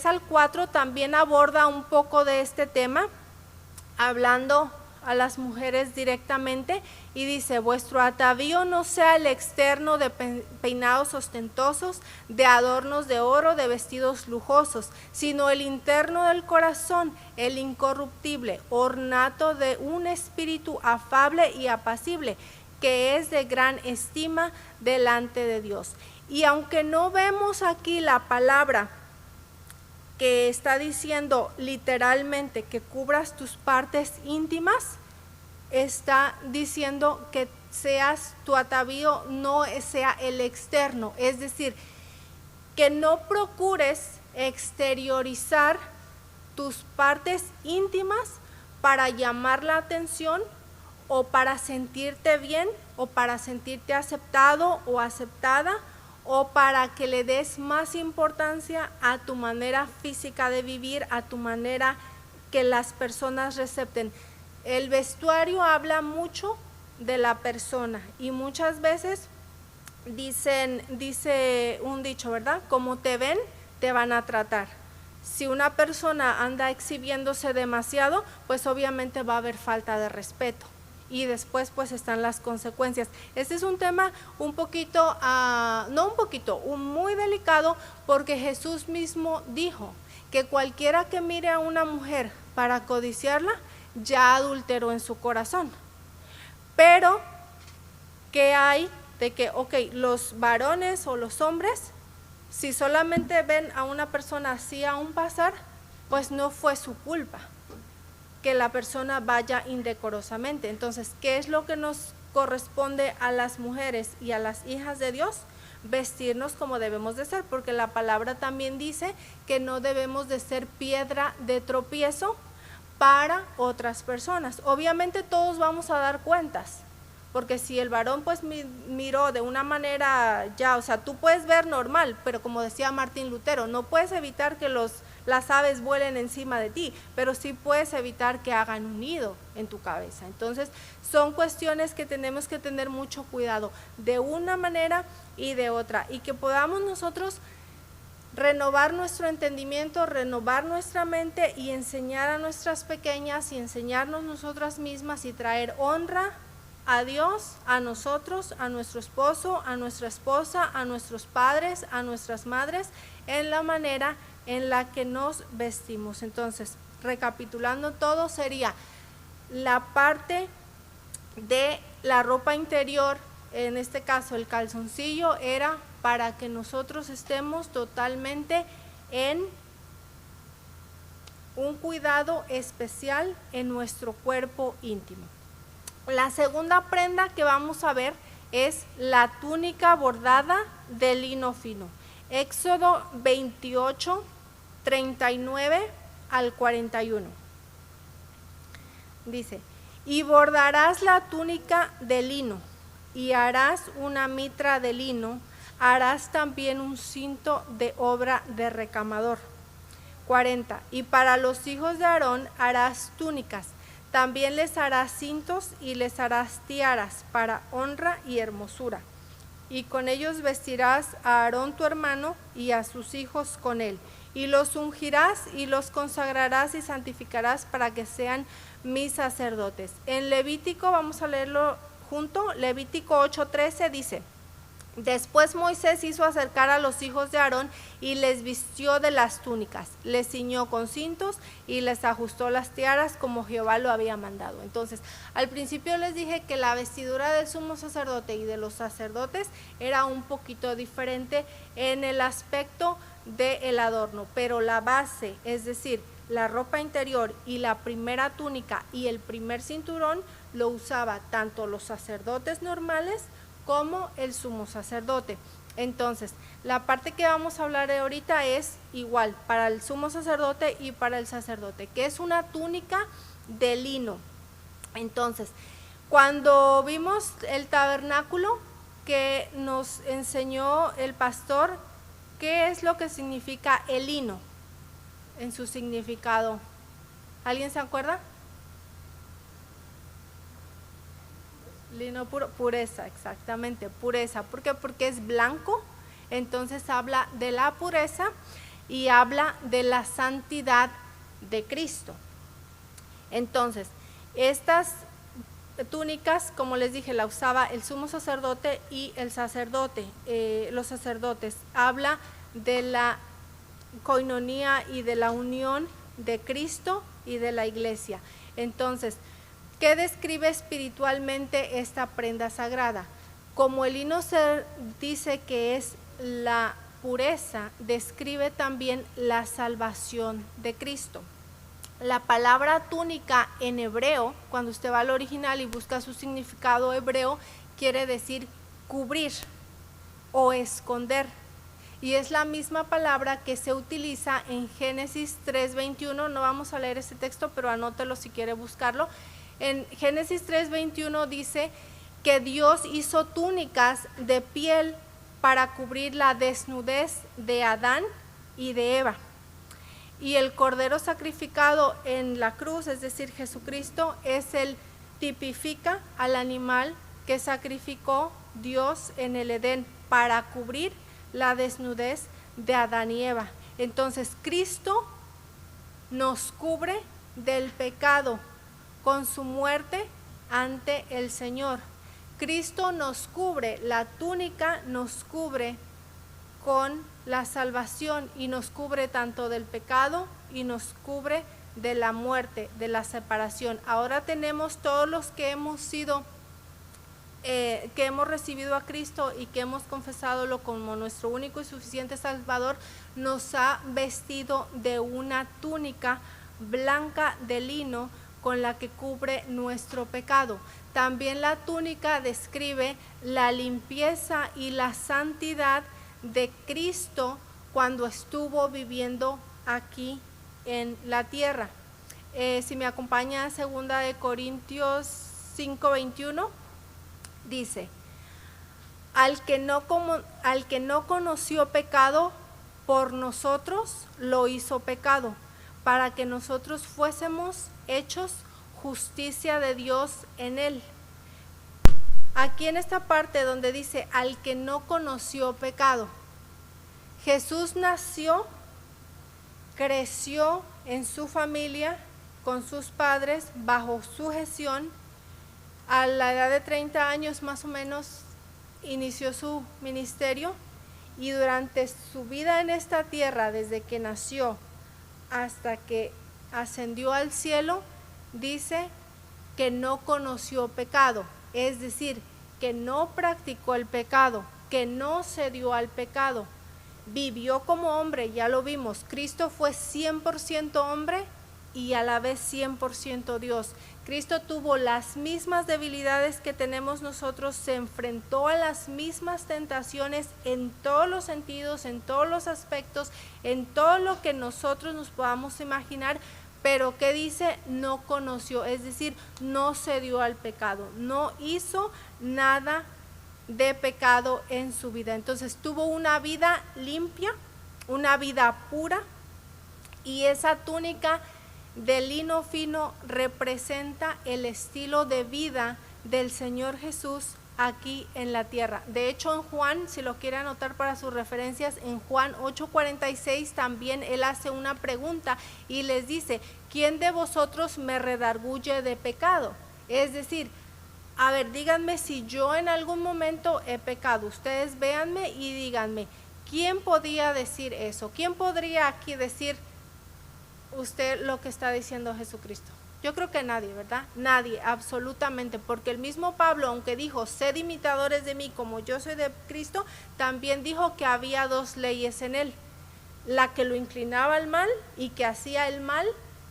al 4 también aborda un poco de este tema, hablando a las mujeres directamente, y dice: vuestro atavío no sea el externo de peinados ostentosos, de adornos de oro, de vestidos lujosos, sino el interno del corazón, el incorruptible, ornato de un espíritu afable y apacible, que es de gran estima delante de Dios. Y aunque no vemos aquí la palabra que está diciendo literalmente que cubras tus partes íntimas, está diciendo que seas tu atavío no sea el externo, es decir, que no procures exteriorizar tus partes íntimas para llamar la atención o para sentirte bien o para sentirte aceptado o aceptada, o para que le des más importancia a tu manera física de vivir, a tu manera que las personas recepten. El vestuario habla mucho de la persona y muchas veces dice un dicho, ¿verdad? Como te ven, te van a tratar. Si una persona anda exhibiéndose demasiado, pues obviamente va a haber falta de respeto. Y después pues están las consecuencias. Este es un tema un poquito, muy delicado, porque Jesús mismo dijo que cualquiera que mire a una mujer para codiciarla, ya adulteró en su corazón. Pero, ¿qué hay de que, los varones o los hombres, si solamente ven a una persona así a un pasar, pues no fue su culpa que la persona vaya indecorosamente? Entonces, ¿qué es lo que nos corresponde a las mujeres y a las hijas de Dios? Vestirnos como debemos de ser, porque la palabra también dice que no debemos de ser piedra de tropiezo para otras personas. Obviamente todos vamos a dar cuentas, porque si el varón pues miró de una manera tú puedes ver normal, pero como decía Martín Lutero, no puedes evitar que las aves vuelen encima de ti, pero sí puedes evitar que hagan un nido en tu cabeza. Entonces son cuestiones que tenemos que tener mucho cuidado de una manera y de otra, y que podamos nosotros renovar nuestro entendimiento, renovar nuestra mente y enseñar a nuestras pequeñas y enseñarnos nosotras mismas y traer honra a Dios, a nosotros, a nuestro esposo, a nuestra esposa, a nuestros padres, a nuestras madres, en la manera en la que nos vestimos. Entonces, recapitulando todo, sería la parte de la ropa interior, en este caso el calzoncillo, era para que nosotros estemos totalmente en un cuidado especial en nuestro cuerpo íntimo. La segunda prenda que vamos a ver es la túnica bordada de lino fino. Éxodo 28, 39 al 41. Dice: y bordarás la túnica de lino, y harás una mitra de lino, harás también un cinto de obra de recamador. 40. Y para los hijos de Aarón harás túnicas, también les harás cintos y les harás tiaras para honra y hermosura. Y con ellos vestirás a Aarón tu hermano y a sus hijos con él, y los ungirás y los consagrarás y santificarás para que sean mis sacerdotes. En Levítico, vamos a leerlo junto, Levítico 8:13 dice: Después Moisés hizo acercar a los hijos de Aarón y les vistió de las túnicas, les ciñó con cintos y les ajustó las tiaras como Jehová lo había mandado. Entonces, al principio les dije que la vestidura del sumo sacerdote y de los sacerdotes era un poquito diferente en el aspecto del adorno, pero la base, es decir, la ropa interior y la primera túnica y el primer cinturón lo usaba tanto los sacerdotes normales como el sumo sacerdote. Entonces, la parte que vamos a hablar ahorita es igual para el sumo sacerdote y para el sacerdote, que es una túnica de lino. Entonces, cuando vimos el tabernáculo que nos enseñó el pastor, ¿qué es lo que significa el lino en su significado? ¿Alguien se acuerda? Lino puro, pureza, exactamente, pureza. ¿Por qué? Porque es blanco, entonces habla de la pureza y habla de la santidad de Cristo. Entonces, estas túnicas, como les dije, la usaba el sumo sacerdote y el sacerdote, los sacerdotes. Habla de la coinonía y de la unión de Cristo y de la iglesia. Entonces, ¿qué describe espiritualmente esta prenda sagrada? Como el lino se dice que es la pureza, describe también la salvación de Cristo. La palabra túnica en hebreo, cuando usted va al original y busca su significado hebreo, quiere decir cubrir o esconder. Y es la misma palabra que se utiliza en Génesis 3:21. No vamos a leer ese texto, pero anótelo si quiere buscarlo. En Génesis 3:21 dice que Dios hizo túnicas de piel para cubrir la desnudez de Adán y de Eva. Y el cordero sacrificado en la cruz, es decir, Jesucristo, tipifica al animal que sacrificó Dios en el Edén para cubrir la desnudez de Adán y Eva. Entonces, Cristo nos cubre del pecado con su muerte ante el Señor. Cristo nos cubre, la túnica nos cubre con la salvación y nos cubre tanto del pecado y nos cubre de la muerte, de la separación. Ahora tenemos todos los que hemos sido, que hemos recibido a Cristo y que hemos confesado como nuestro único y suficiente Salvador, nos ha vestido de una túnica blanca de lino con la que cubre nuestro pecado. También la túnica describe la limpieza y la santidad de Cristo cuando estuvo viviendo aquí en la tierra. Si me acompaña a 2 de Corintios 5:21, dice: al que no conoció pecado, por nosotros lo hizo pecado, para que nosotros fuésemos hechos justicia de Dios en él. Aquí en esta parte donde dice al que no conoció pecado, Jesús nació, creció en su familia, con sus padres, bajo sujeción. A la edad de 30 años más o menos inició su ministerio, y durante su vida en esta tierra, desde que nació hasta que ascendió al cielo, dice que no conoció pecado, es decir, que no practicó el pecado, que no se dio al pecado. Vivió como hombre, ya lo vimos. Cristo fue 100% hombre y a la vez 100% Dios. Cristo tuvo las mismas debilidades que tenemos nosotros, se enfrentó a las mismas tentaciones en todos los sentidos, en todos los aspectos, en todo lo que nosotros nos podamos imaginar, pero ¿qué dice? No conoció, es decir, no se dio al pecado, no hizo nada de pecado en su vida. Entonces tuvo una vida limpia, una vida pura, y esa túnica de lino fino representa el estilo de vida del Señor Jesús aquí en la tierra. De hecho, en Juan, si lo quiere anotar para sus referencias, en Juan 8:46 también él hace una pregunta y les dice: ¿quién de vosotros me redarguye de pecado? Es decir, a ver, díganme si yo en algún momento he pecado. Ustedes véanme y díganme, ¿quién podía decir eso? ¿Quién podría aquí decir usted lo que está diciendo Jesucristo? Yo creo que nadie, ¿verdad? Nadie, absolutamente, porque el mismo Pablo, aunque dijo, sed imitadores de mí como yo soy de Cristo, también dijo que había dos leyes en él, la que lo inclinaba al mal y que hacía el mal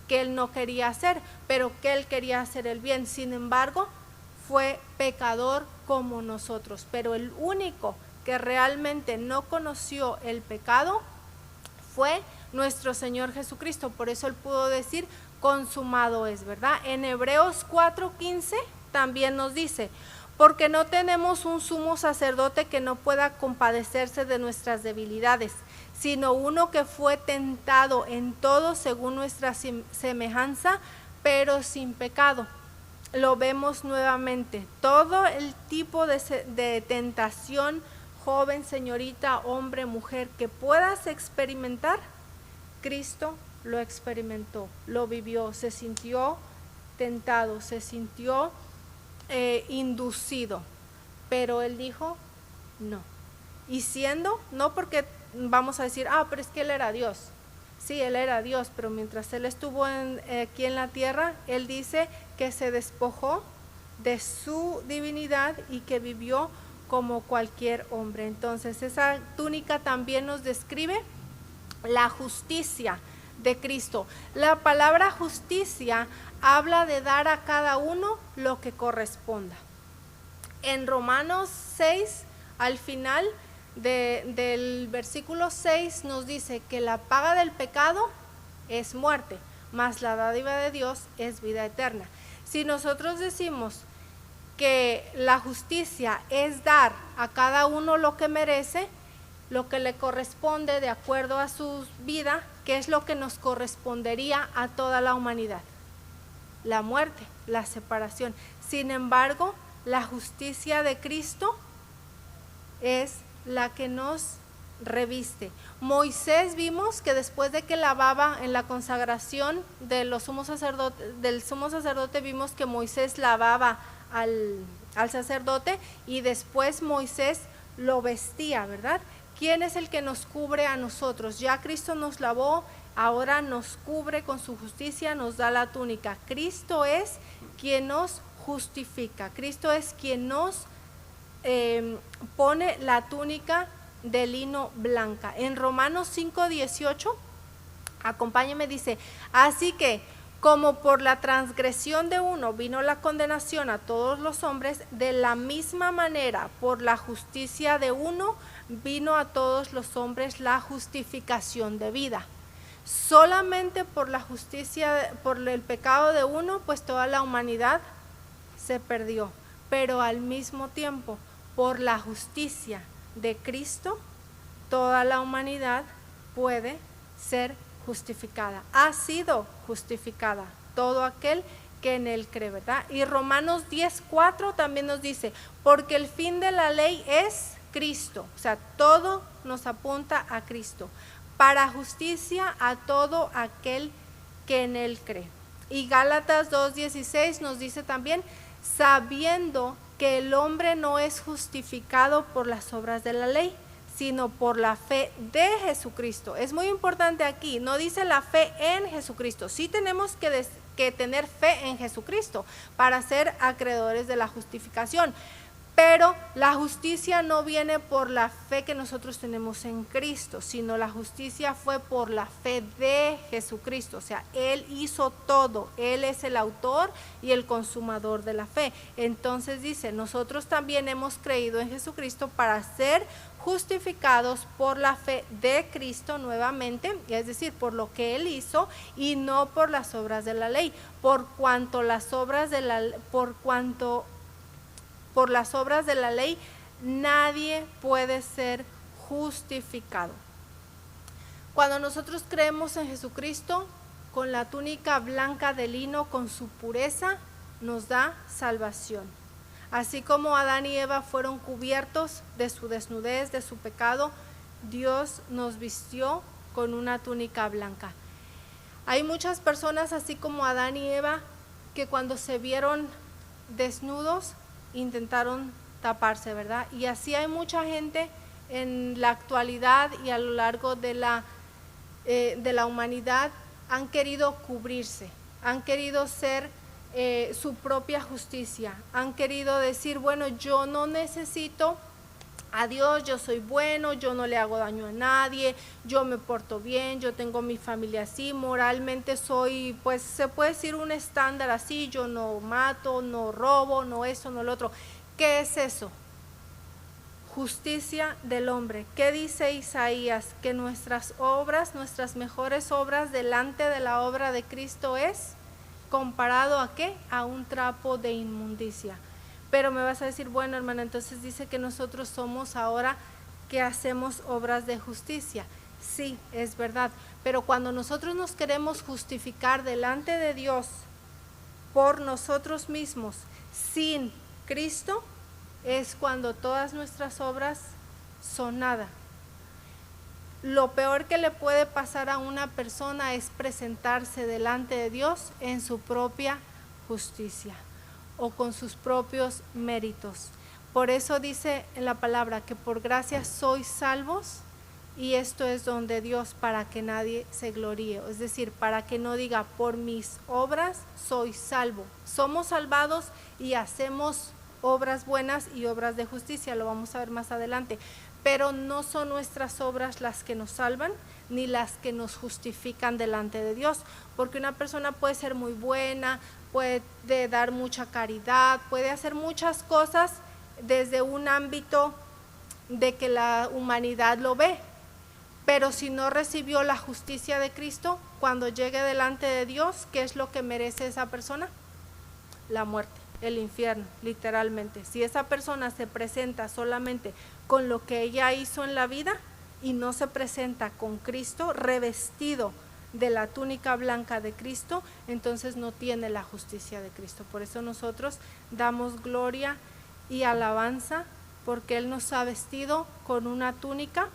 que él no quería hacer, pero que él quería hacer el bien. Sin embargo, fue pecador como nosotros, pero el único que realmente no conoció el pecado fue nuestro Señor Jesucristo. Por eso él pudo decir, consumado es, ¿verdad? En Hebreos 4:15 también nos dice, porque no tenemos un sumo sacerdote que no pueda compadecerse de nuestras debilidades, sino uno que fue tentado en todo según nuestra semejanza, pero sin pecado. Lo vemos nuevamente, todo el tipo de tentación, joven, señorita, hombre, mujer, que puedas experimentar, Cristo lo experimentó, lo vivió, se sintió tentado, se sintió inducido, pero él dijo no. Y siendo, no porque vamos a decir, pero es que él era Dios. Sí, él era Dios, pero mientras él estuvo aquí en la tierra, él dice que se despojó de su divinidad y que vivió como cualquier hombre. Entonces esa túnica también nos describe la justicia de Cristo. La palabra justicia habla de dar a cada uno lo que corresponda. En Romanos 6, al final del versículo 6 nos dice que la paga del pecado es muerte, mas la dádiva de Dios es vida eterna. Si nosotros decimos que la justicia es dar a cada uno lo que merece, lo que le corresponde de acuerdo a su vida, ¿qué es lo que nos correspondería a toda la humanidad? La muerte, la separación. Sin embargo, la justicia de Cristo es la que nos reviste. Moisés vimos que después de que lavaba en la consagración del sumo sacerdote, vimos que Moisés lavaba al sacerdote y después Moisés lo vestía, ¿verdad? ¿Quién es el que nos cubre a nosotros? Ya Cristo nos lavó, ahora nos cubre con su justicia, nos da la túnica. Cristo es quien nos justifica, Cristo es quien nos pone la túnica de lino blanca. En Romanos 5:18, acompáñeme, dice, así que como por la transgresión de uno vino la condenación a todos los hombres, de la misma manera por la justicia de uno vino a todos los hombres la justificación de vida. Solamente por la justicia, por el pecado de uno, pues toda la humanidad se perdió, pero al mismo tiempo por la justicia de Cristo, toda la humanidad puede ser justificada, ha sido justificada, todo aquel que en él cree, ¿verdad? Y Romanos 10:4 también nos dice, porque el fin de la ley es Cristo, o sea, todo nos apunta a Cristo, para justicia a todo aquel que en él cree. Y Gálatas 2:16 nos dice también, sabiendo que el hombre no es justificado por las obras de la ley, sino por la fe de Jesucristo. Es muy importante aquí, no dice la fe en Jesucristo. Sí tenemos que tener fe en Jesucristo para ser acreedores de la justificación, pero la justicia no viene por la fe que nosotros tenemos en Cristo, sino la justicia fue por la fe de Jesucristo. O sea, Él hizo todo, Él es el autor y el consumador de la fe. Entonces dice, nosotros también hemos creído en Jesucristo para ser justificados por la fe de Cristo nuevamente, es decir, por lo que Él hizo y no por las obras de la ley, por las obras de la ley nadie puede ser justificado. Cuando nosotros creemos en Jesucristo, con la túnica blanca de lino, con su pureza, nos da salvación. Así como Adán y Eva fueron cubiertos de su desnudez, de su pecado, Dios nos vistió con una túnica blanca. Hay muchas personas, así como Adán y Eva, que cuando se vieron desnudos, intentaron taparse, ¿verdad? Y así hay mucha gente en la actualidad y a lo largo de la humanidad han querido cubrirse, han querido ser su propia justicia, han querido decir, bueno, yo no necesito a Dios, yo soy bueno, yo no le hago daño a nadie, yo me porto bien, yo tengo mi familia así, moralmente soy, pues se puede decir un estándar así, yo no mato, no robo, no eso, no lo otro. ¿Qué es eso? Justicia del hombre. ¿Qué dice Isaías? Que nuestras obras, nuestras mejores obras delante de la obra de Cristo es comparado ¿a qué? A un trapo de inmundicia. Pero me vas a decir, bueno, hermana, entonces dice que nosotros somos ahora que hacemos obras de justicia. Sí, es verdad, pero cuando nosotros nos queremos justificar delante de Dios por nosotros mismos sin Cristo, es cuando todas nuestras obras son nada. Lo peor que le puede pasar a una persona es presentarse delante de Dios en su propia justicia o con sus propios méritos. Por eso dice en la palabra que por gracia sois salvos, y esto es don de Dios para que nadie se gloríe, es decir, para que no diga por mis obras soy salvo. Somos salvados y hacemos obras buenas y obras de justicia, lo vamos a ver más adelante, pero no son nuestras obras las que nos salvan ni las que nos justifican delante de Dios, porque una persona puede ser muy buena, puede dar mucha caridad, puede hacer muchas cosas desde un ámbito de que la humanidad lo ve, pero si no recibió la justicia de Cristo, cuando llegue delante de Dios, ¿qué es lo que merece esa persona? La muerte, el infierno, literalmente. Si esa persona se presenta solamente con lo que ella hizo en la vida y no se presenta con Cristo, revestido de la túnica blanca de Cristo, entonces no tiene la justicia de Cristo. Por eso nosotros damos gloria y alabanza, porque Él nos ha vestido con una túnica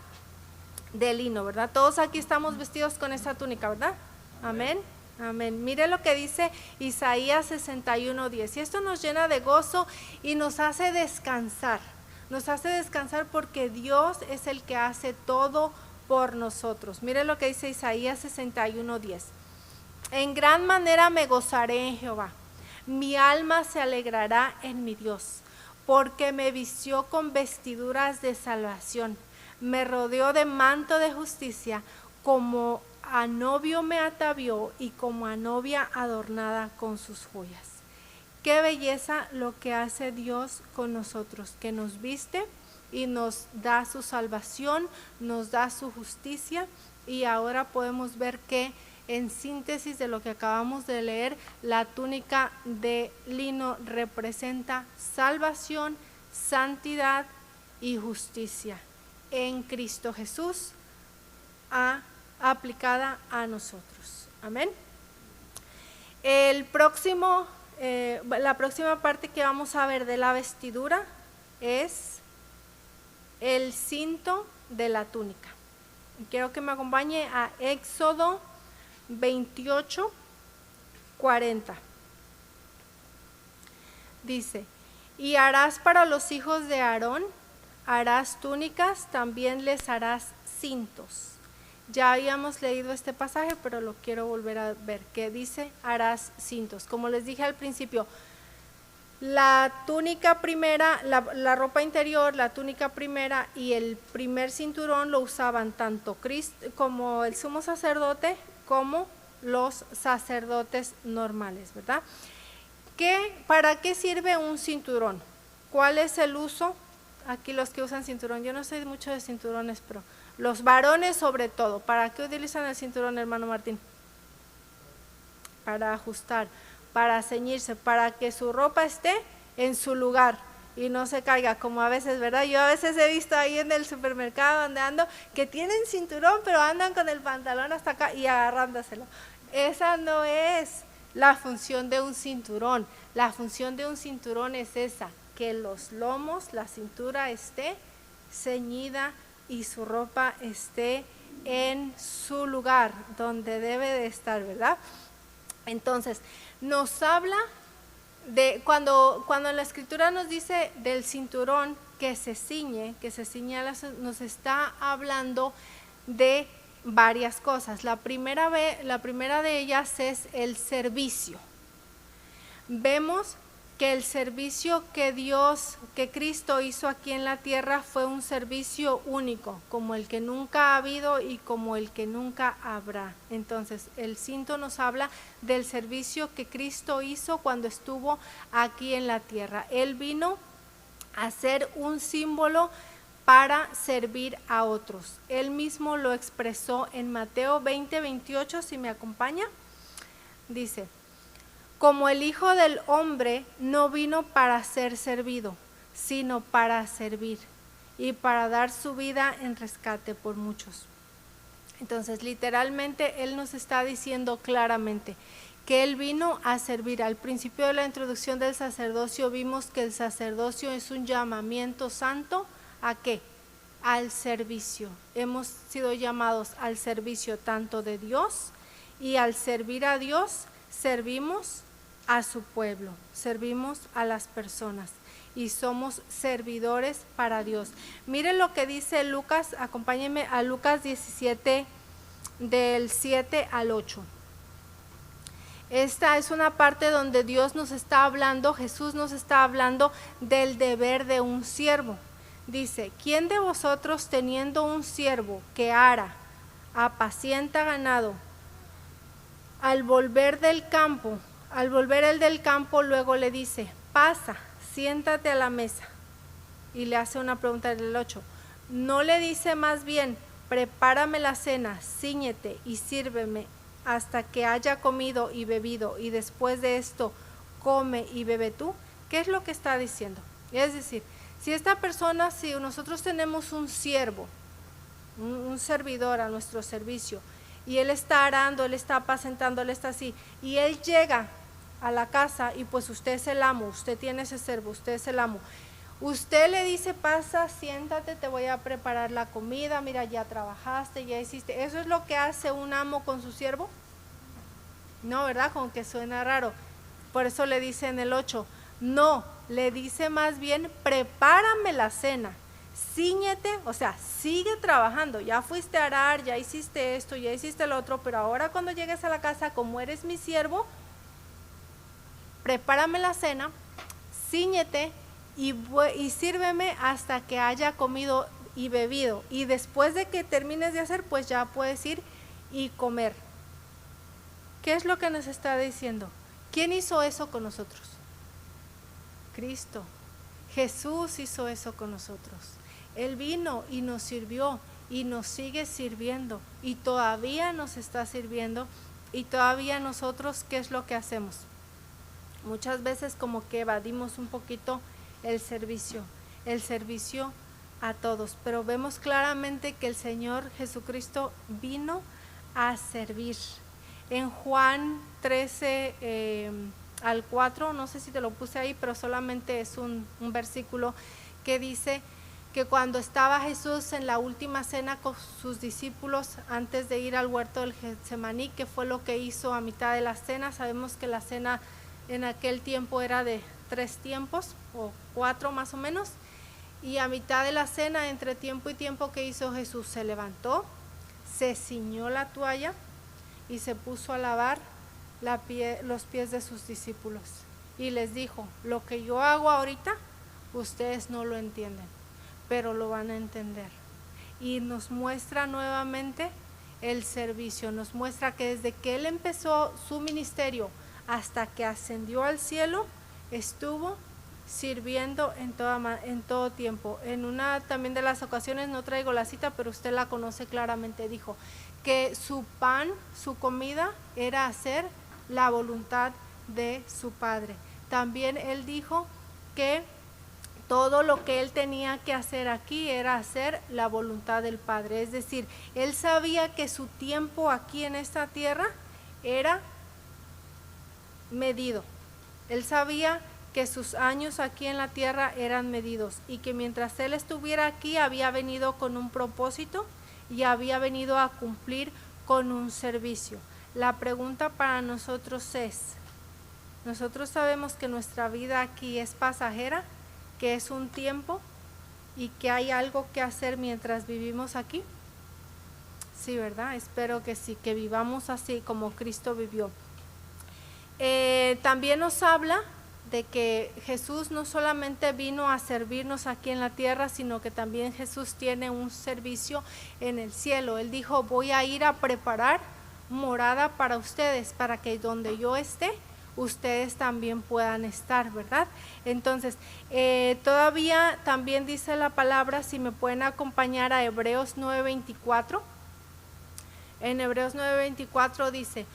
de lino, ¿verdad? Todos aquí estamos vestidos con esa túnica, ¿verdad? Amén. Amén. Mire lo que dice Isaías 61:10. Y esto nos llena de gozo y nos hace descansar. Nos hace descansar porque Dios es el que hace todo por nosotros. Mire lo que dice Isaías 61:10. En gran manera me gozaré en Jehová. Mi alma se alegrará en mi Dios, porque me vistió con vestiduras de salvación. Me rodeó de manto de justicia, como a novio me atavió y como a novia adornada con sus joyas. Qué belleza lo que hace Dios con nosotros, que nos viste y nos da su salvación, nos da su justicia, y ahora podemos ver que en síntesis de lo que acabamos de leer, la túnica de lino representa salvación, santidad y justicia en Cristo Jesús, aplicada a nosotros. Amén. La próxima parte que vamos a ver de la vestidura es el cinto de la túnica. Quiero que me acompañe a Éxodo 28:40. Dice: y harás para los hijos de Aarón, harás túnicas, también les harás cintos. Ya habíamos leído este pasaje, pero lo quiero volver a ver, que dice harás cintos. Como les dije al principio, la túnica primera, la ropa interior, la túnica primera y el primer cinturón lo usaban tanto Cristo como el sumo sacerdote como los sacerdotes normales, ¿verdad? ¿Para qué sirve un cinturón? ¿Cuál es el uso? Aquí los que usan cinturón, yo no sé mucho de cinturones, pero los varones sobre todo, ¿para qué utilizan el cinturón, hermano Martín? Para ajustar, para ceñirse, para que su ropa esté en su lugar y no se caiga, como a veces, ¿verdad? Yo a veces he visto ahí en el supermercado donde ando, que tienen cinturón, pero andan con el pantalón hasta acá y agarrándoselo. Esa no es la función de un cinturón. La función de un cinturón es esa, que los lomos, la cintura esté ceñida y su ropa esté en su lugar, donde debe de estar, ¿verdad? Entonces, nos habla Cuando en la escritura nos dice del cinturón que se ciñe, nos está hablando de varias cosas. La primera de ellas es el servicio. Vemos que el servicio que Cristo hizo aquí en la tierra fue un servicio único, como el que nunca ha habido y como el que nunca habrá. Entonces, el cinto nos habla del servicio que Cristo hizo cuando estuvo aquí en la tierra. Él vino a ser un símbolo para servir a otros. Él mismo lo expresó en Mateo 20:28, si me acompaña. Dice: como el Hijo del Hombre no vino para ser servido, sino para servir y para dar su vida en rescate por muchos. Entonces, literalmente, Él nos está diciendo claramente que Él vino a servir. Al principio de la introducción del sacerdocio vimos que el sacerdocio es un llamamiento santo. ¿A qué? Al servicio. Hemos sido llamados al servicio tanto de Dios, y al servir a Dios, servimos a su pueblo, servimos a las personas y somos servidores para Dios. Miren lo que dice Lucas, acompáñenme a Lucas 17 del 7 al 8. Esta es una parte donde Dios nos está hablando, Jesús nos está hablando del deber de un siervo. Dice: ¿quién de vosotros, teniendo un siervo que ara, apacienta ganado, al volver él del campo, luego le dice: pasa, siéntate a la mesa? Y le hace una pregunta del 8. ¿No le dice más bien: prepárame la cena, cíñete y sírveme hasta que haya comido y bebido, y después de esto come y bebe tú? ¿Qué es lo que está diciendo? Es decir, si nosotros tenemos un siervo, un servidor a nuestro servicio, y él está arando, él está apacentando, él está así, y él llega a la casa y pues usted es el amo, usted tiene ese servo, usted es el amo. Usted le dice: pasa, siéntate, te voy a preparar la comida, mira, ya trabajaste, ya hiciste. ¿Eso es lo que hace un amo con su siervo? No, ¿verdad? Como que suena raro. Por eso le dice en el 8, no, le dice más bien: prepárame la cena, cíñete, o sea, sigue trabajando, ya fuiste a arar, ya hiciste esto, ya hiciste lo otro, pero ahora cuando llegues a la casa, como eres mi siervo, prepárame la cena, cíñete y sírveme hasta que haya comido y bebido, y después de que termines de hacer, pues ya puedes ir y comer. ¿Qué es lo que nos está diciendo? ¿Quién hizo eso con nosotros? Cristo. Jesús hizo eso con nosotros. Él vino y nos sirvió y nos sigue sirviendo y todavía nos está sirviendo, y todavía nosotros, ¿qué es lo que hacemos? Muchas veces como que evadimos un poquito el servicio a todos, pero vemos claramente que el Señor Jesucristo vino a servir. En Juan 13 al 4, no sé si te lo puse ahí, pero solamente es un versículo que dice que cuando estaba Jesús en la última cena con sus discípulos antes de ir al huerto del Getsemaní, que fue lo que hizo a mitad de la cena. Sabemos que la cena en aquel tiempo era de 3 tiempos o 4 más o menos, y a mitad de la cena, entre tiempo y tiempo, ¿qué hizo Jesús? Se levantó, se ciñó la toalla y se puso a lavar los pies de sus discípulos y les dijo: lo que yo hago ahorita ustedes no lo entienden, pero lo van a entender. Y nos muestra nuevamente el servicio, nos muestra que desde que Él empezó su ministerio hasta que ascendió al cielo, estuvo sirviendo en todo tiempo. En una también de las ocasiones, no traigo la cita, pero usted la conoce claramente, dijo que su pan, su comida, era hacer la voluntad de su Padre. También Él dijo que todo lo que Él tenía que hacer aquí era hacer la voluntad del Padre. Es decir, Él sabía que su tiempo aquí en esta tierra era medido. Él sabía que sus años aquí en la tierra eran medidos, y que mientras Él estuviera aquí había venido con un propósito y había venido a cumplir con un servicio. La pregunta para nosotros es: Nosotros sabemos que nuestra vida aquí es pasajera, que es un tiempo y que hay algo que hacer mientras vivimos aquí. Sí, ¿verdad? Espero que sí, que vivamos así como Cristo vivió. También nos habla de que Jesús no solamente vino a servirnos aquí en la tierra, sino que también Jesús tiene un servicio en el cielo. Él dijo, voy a ir a preparar morada para ustedes, para que donde yo esté, ustedes también puedan estar, ¿verdad? Entonces, todavía también dice la palabra, si me pueden acompañar a Hebreos 9:24. En Hebreos 9:24 dice,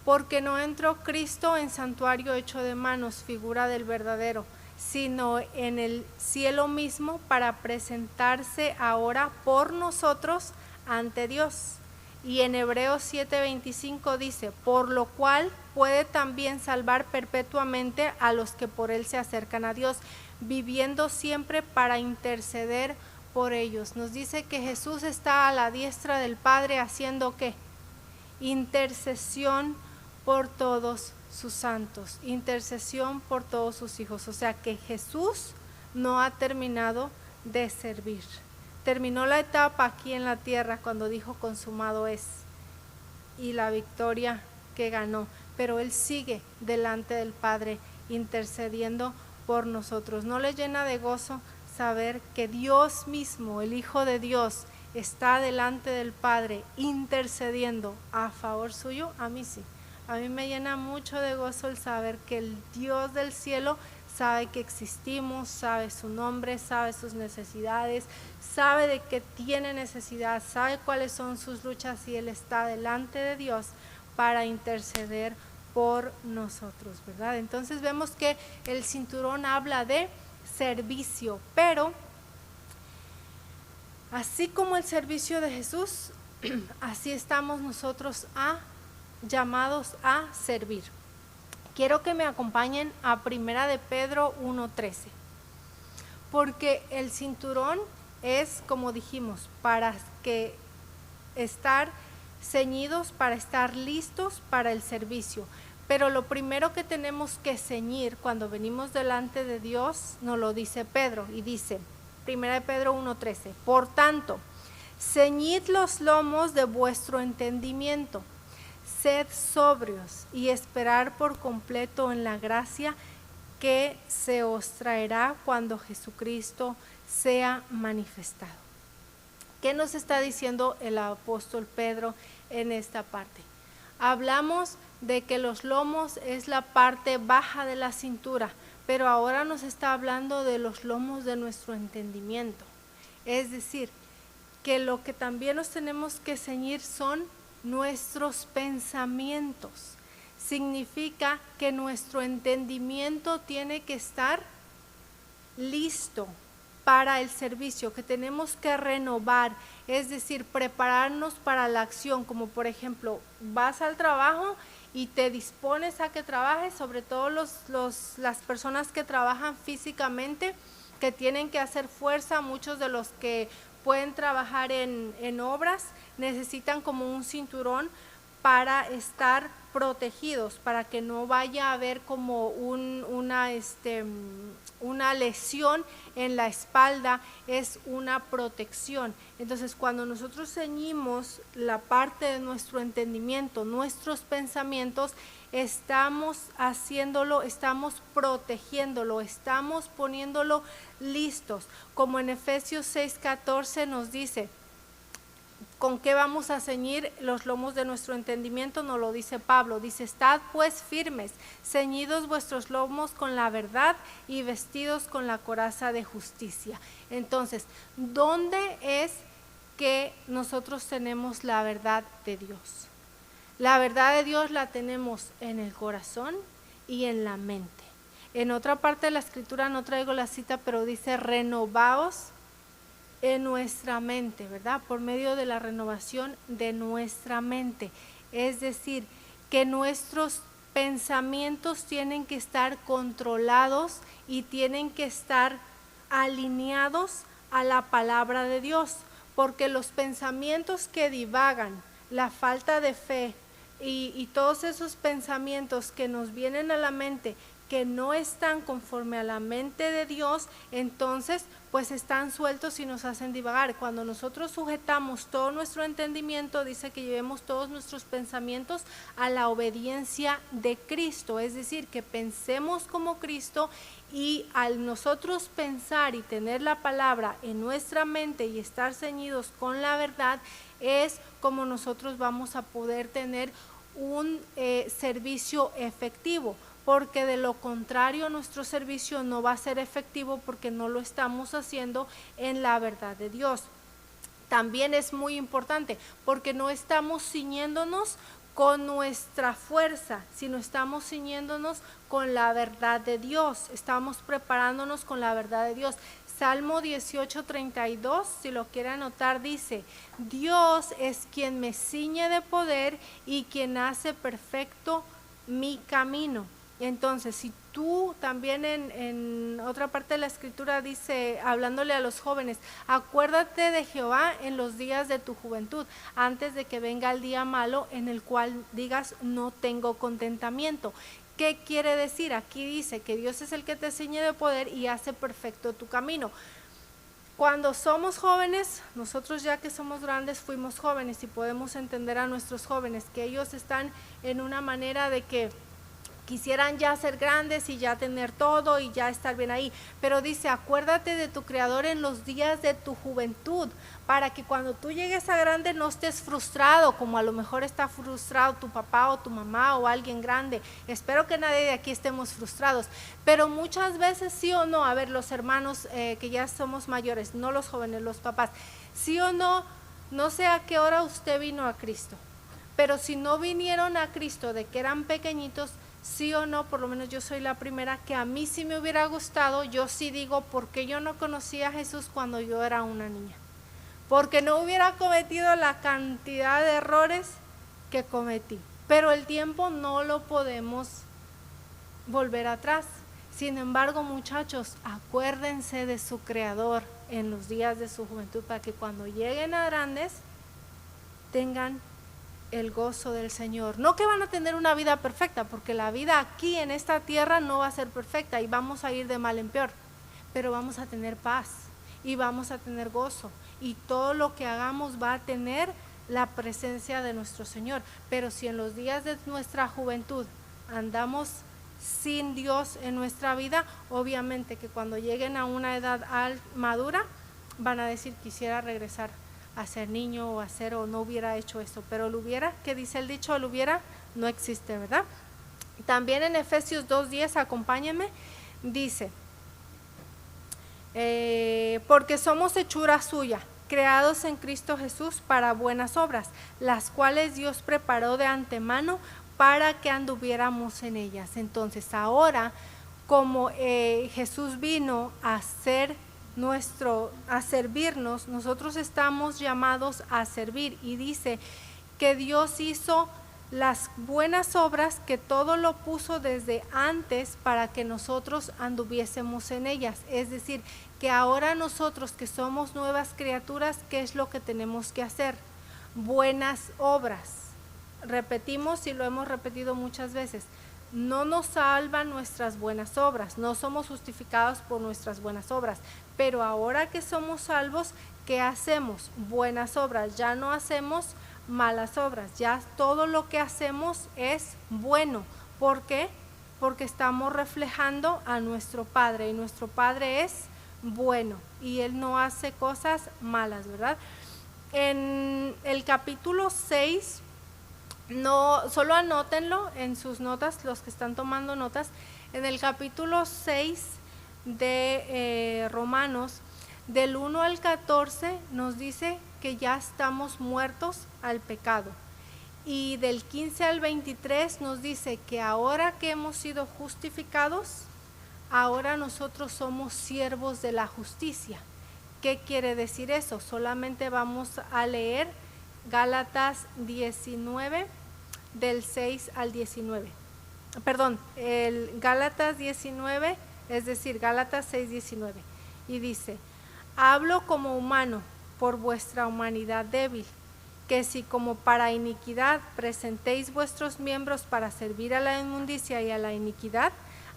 porque no entró Cristo en santuario hecho de manos, figura del verdadero, sino en el cielo mismo para presentarse ahora por nosotros ante Dios. Y en Hebreos 7:25 dice, por lo cual puede también salvar perpetuamente a los que por él se acercan a Dios, viviendo siempre para interceder por ellos. Nos dice que Jesús está a la diestra del Padre haciendo ¿qué? Intercesión por todos sus santos, intercesión por todos sus hijos. O sea que Jesús no ha terminado de servir. Terminó la etapa aquí en la tierra cuando dijo consumado es, y la victoria que ganó, pero Él sigue delante del Padre intercediendo por nosotros. ¿No le llena de gozo saber que Dios mismo, el Hijo de Dios, está delante del Padre intercediendo a favor suyo? A mí sí. A mí me llena mucho de gozo el saber que el Dios del cielo sabe que existimos, sabe su nombre, sabe sus necesidades, sabe de qué tiene necesidad, sabe cuáles son sus luchas y Él está delante de Dios para interceder por nosotros, ¿verdad? Entonces vemos que el cinturón habla de servicio, pero así como el servicio de Jesús, así estamos nosotros llamados a servir. Quiero que me acompañen a Primera de Pedro 1:13, porque el cinturón es, como dijimos, para que estar ceñidos, para estar listos para el servicio. Pero lo primero que tenemos que ceñir cuando venimos delante de Dios, nos lo dice Pedro, y dice, Primera de Pedro 1:13, por tanto, ceñid los lomos de vuestro entendimiento, sed sobrios y esperar por completo en la gracia que se os traerá cuando Jesucristo sea manifestado. ¿Qué nos está diciendo el apóstol Pedro en esta parte? Hablamos de que los lomos es la parte baja de la cintura, pero ahora nos está hablando de los lomos de nuestro entendimiento. Es decir, que lo que también nos tenemos que ceñir son nuestros pensamientos. Significa que nuestro entendimiento tiene que estar listo para el servicio, que tenemos que renovar, es decir, prepararnos para la acción, como por ejemplo, vas al trabajo y te dispones a que trabajes, sobre todo las personas que trabajan físicamente, que tienen que hacer fuerza, muchos de los que pueden trabajar en obras, necesitan como un cinturón para estar protegidos, para que no vaya a haber como una lesión en la espalda, es una protección. Entonces, cuando nosotros ceñimos la parte de nuestro entendimiento, nuestros pensamientos, estamos haciéndolo, estamos protegiéndolo, estamos poniéndolo listos. Como en Efesios 6:14 nos dice, ¿con qué vamos a ceñir los lomos de nuestro entendimiento? Nos lo dice Pablo, dice, estad pues firmes, ceñidos vuestros lomos con la verdad y vestidos con la coraza de justicia. Entonces, ¿dónde es que nosotros tenemos la verdad de Dios? La verdad de Dios la tenemos en el corazón y en la mente. En otra parte de la escritura, no traigo la cita, pero dice, renovaos en nuestra mente, ¿verdad? Por medio de la renovación de nuestra mente. Es decir, que nuestros pensamientos tienen que estar controlados y tienen que estar alineados a la palabra de Dios, porque los pensamientos que divagan, la falta de fe, y todos esos pensamientos que nos vienen a la mente, que no están conforme a la mente de Dios, entonces pues están sueltos y nos hacen divagar. Cuando nosotros sujetamos todo nuestro entendimiento, dice que llevemos todos nuestros pensamientos a la obediencia de Cristo, es decir, que pensemos como Cristo, y al nosotros pensar y tener la palabra en nuestra mente y estar ceñidos con la verdad, es como nosotros vamos a poder tener un servicio efectivo, porque de lo contrario nuestro servicio no va a ser efectivo porque no lo estamos haciendo en la verdad de Dios. También es muy importante porque no estamos ciñéndonos con nuestra fuerza, sino estamos ciñéndonos con la verdad de Dios, estamos preparándonos con la verdad de Dios. Salmo 18:32, si lo quiere anotar, dice: Dios es quien me ciñe de poder y quien hace perfecto mi camino. Entonces, si tú también en otra parte de la escritura dice, hablándole a los jóvenes, acuérdate de Jehová en los días de tu juventud, antes de que venga el día malo en el cual digas no tengo contentamiento. ¿Qué quiere decir? Aquí dice que Dios es el que te ciñe de poder y hace perfecto tu camino. Cuando somos jóvenes, nosotros ya que somos grandes fuimos jóvenes y podemos entender a nuestros jóvenes que ellos están en una manera de que quisieran ya ser grandes y ya tener todo y ya estar bien ahí, pero dice, acuérdate de tu Creador en los días de tu juventud, para que cuando tú llegues a grande no estés frustrado, como a lo mejor está frustrado tu papá o tu mamá o alguien grande. Espero que nadie de aquí estemos frustrados, pero muchas veces sí o no, a ver, los hermanos que ya somos mayores, no los jóvenes, los papás, sí o no, no sé a qué hora usted vino a Cristo, pero si no vinieron a Cristo de que eran pequeñitos, sí o no, por lo menos yo soy la primera que a mí sí me hubiera gustado. Yo sí digo, porque yo no conocía a Jesús cuando yo era una niña, porque no hubiera cometido la cantidad de errores que cometí, pero el tiempo no lo podemos volver atrás. Sin embargo, muchachos, acuérdense de su Creador en los días de su juventud, para que cuando lleguen a grandes tengan el gozo del Señor. No que van a tener una vida perfecta, porque la vida aquí en esta tierra no va a ser perfecta y vamos a ir de mal en peor, pero vamos a tener paz y vamos a tener gozo, y todo lo que hagamos va a tener la presencia de nuestro Señor. Pero si en los días de nuestra juventud andamos sin Dios en nuestra vida, obviamente que cuando lleguen a una edad madura van a decir, quisiera regresar a ser niño o a ser, o no hubiera hecho esto, pero lo hubiera, ¿qué dice el dicho? Lo hubiera no existe, ¿verdad? También en Efesios 2:10, acompáñenme, dice, porque somos hechura suya, creados en Cristo Jesús para buenas obras, las cuales Dios preparó de antemano para que anduviéramos en ellas. Entonces ahora, como Jesús vino a servirnos, nosotros estamos llamados a servir, y dice que Dios hizo las buenas obras, que todo lo puso desde antes para que nosotros anduviésemos en ellas. Es decir, que ahora nosotros que somos nuevas criaturas, ¿qué es lo que tenemos que hacer? Buenas obras. Repetimos y lo hemos repetido muchas veces, no nos salvan nuestras buenas obras, no somos justificados por nuestras buenas obras, pero ahora que somos salvos, ¿qué hacemos? Buenas obras, ya no hacemos malas obras, ya todo lo que hacemos es bueno. ¿Por qué? Porque estamos reflejando a nuestro Padre, y nuestro Padre es bueno y Él no hace cosas malas, ¿verdad? En el capítulo 6, no, solo anótenlo en sus notas, los que están tomando notas, en el capítulo 6 de Romanos, del 1 al 14, nos dice que ya estamos muertos al pecado, y del 15 al 23 nos dice que ahora que hemos sido justificados, ahora nosotros somos siervos de la justicia. ¿Qué quiere decir eso? Solamente vamos a leer Gálatas 19, del 6 al 19. Perdón, el Gálatas 19, es decir, Gálatas 6, 19. Y dice, hablo como humano por vuestra humanidad débil, que si como para iniquidad presentéis vuestros miembros para servir a la inmundicia y a la iniquidad,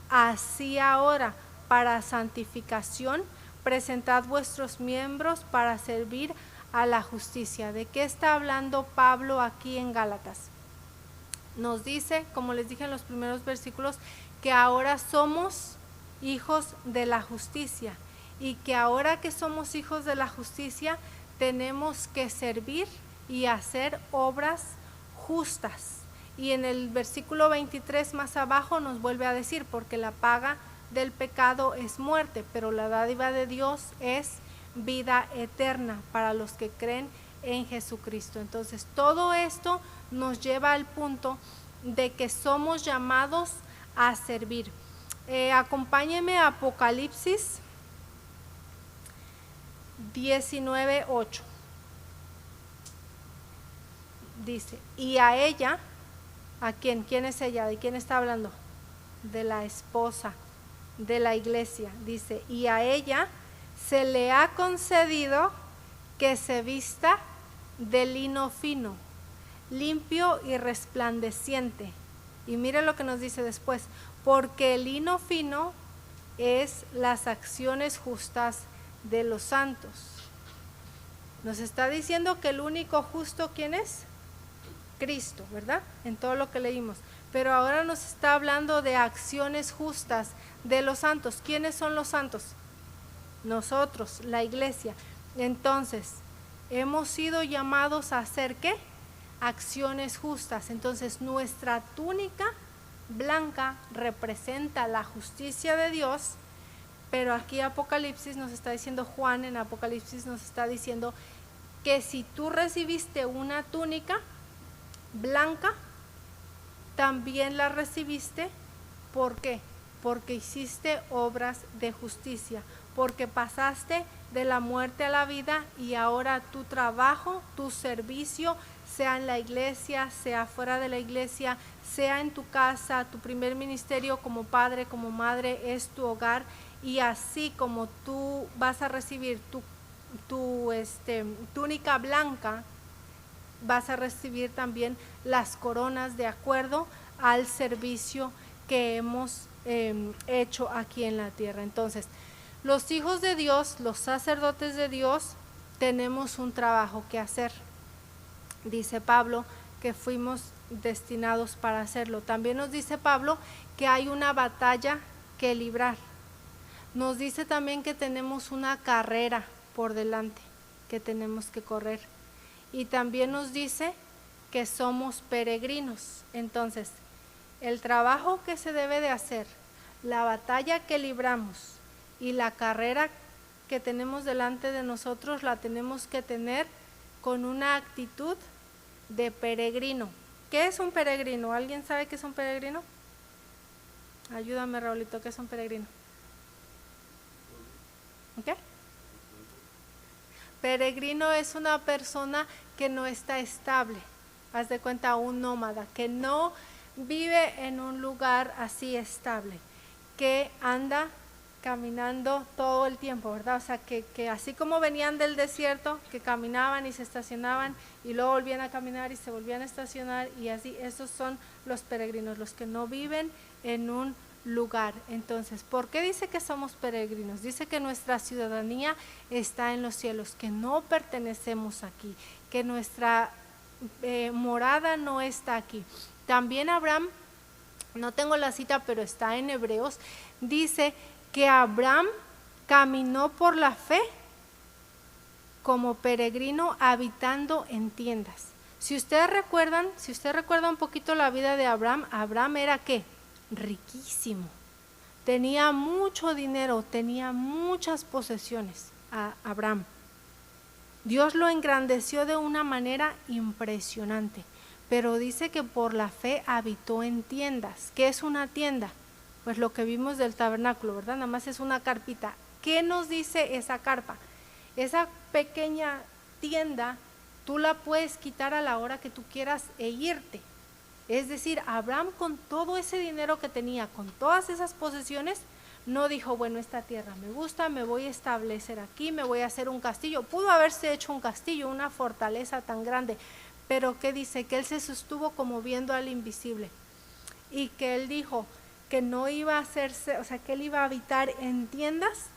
así ahora para santificación presentad vuestros miembros para servir a la justicia. ¿De qué está hablando Pablo aquí en Gálatas? Nos dice, como les dije en los primeros versículos, que ahora somos hijos de la justicia y que ahora que somos hijos de la justicia tenemos que servir y hacer obras justas. Y en el versículo 23 más abajo nos vuelve a decir, porque la paga del pecado es muerte, pero la dádiva de Dios es vida eterna para los que creen en Jesucristo. Entonces todo esto nos lleva al punto de que somos llamados a servir. Acompáñenme a Apocalipsis 19:8. Dice, y a ella, ¿a quién? ¿Quién es ella? ¿De quién está hablando? De la esposa de la iglesia. Dice, y a ella se le ha concedido que se vista de lino fino, limpio y resplandeciente. Y mire lo que nos dice después, porque el lino fino es las acciones justas de los santos. Nos está diciendo que el único justo, ¿quién es? Cristo, ¿verdad? En todo lo que leímos. Pero ahora nos está hablando de acciones justas de los santos. ¿Quiénes son los santos? Nosotros, la iglesia. Entonces, hemos sido llamados a hacer ¿qué? Acciones justas. Entonces, nuestra túnica blanca representa la justicia de Dios, pero aquí Apocalipsis nos está diciendo, Juan en Apocalipsis nos está diciendo que si tú recibiste una túnica blanca, también la recibiste, ¿por qué? Porque hiciste obras de justicia, porque pasaste de la muerte a la vida y ahora tu trabajo, tu servicio, sea en la iglesia, sea fuera de la iglesia, sea en tu casa, tu primer ministerio como padre, como madre, es tu hogar, y así como tú vas a recibir tu túnica blanca, vas a recibir también las coronas de acuerdo al servicio que hemos hecho aquí en la tierra. Entonces, los hijos de Dios, los sacerdotes de Dios, tenemos un trabajo que hacer. Dice Pablo que fuimos destinados para hacerlo. También nos dice Pablo que hay una batalla que librar. Nos dice también que tenemos una carrera por delante que tenemos que correr. Y también nos dice que somos peregrinos. Entonces, el trabajo que se debe de hacer, la batalla que libramos y la carrera que tenemos delante de nosotros, la tenemos que tener con una actitud de peregrino. ¿Qué es un peregrino? ¿Alguien sabe qué es un peregrino? Ayúdame, Raulito, ¿qué es un peregrino? ¿Qué? Peregrino es una persona que no está estable, haz de cuenta un nómada, que no vive en un lugar así estable, que anda caminando todo el tiempo, ¿verdad? O sea, que así como venían del desierto, que caminaban y se estacionaban y luego volvían a caminar y se volvían a estacionar y así, esos son los peregrinos, los que no viven en un lugar. Entonces, ¿por qué dice que somos peregrinos? Dice que nuestra ciudadanía está en los cielos, que no pertenecemos aquí, que nuestra morada no está aquí. También Abraham, no tengo la cita, pero está en Hebreos, dice que Abraham caminó por la fe como peregrino habitando en tiendas. Si ustedes recuerdan un poquito la vida de Abraham, Abraham era ¿qué? Riquísimo, tenía mucho dinero, tenía muchas posesiones. A Abraham, Dios lo engrandeció de una manera impresionante, pero dice que por la fe habitó en tiendas. ¿Qué es una tienda? Pues lo que vimos del tabernáculo, ¿verdad? Nada más es una carpita. ¿Qué nos dice esa carpa? Esa pequeña tienda tú la puedes quitar a la hora que tú quieras e irte. Es decir, Abraham, con todo ese dinero que tenía, con todas esas posesiones, No dijo, bueno, esta tierra me gusta, me voy a establecer aquí, me voy a hacer un castillo. Pudo haberse hecho un castillo, una fortaleza tan grande, pero ¿qué dice? Que él se sostuvo como viendo al invisible, y que él dijo que no iba a hacerse, o sea, que él iba a habitar en tiendas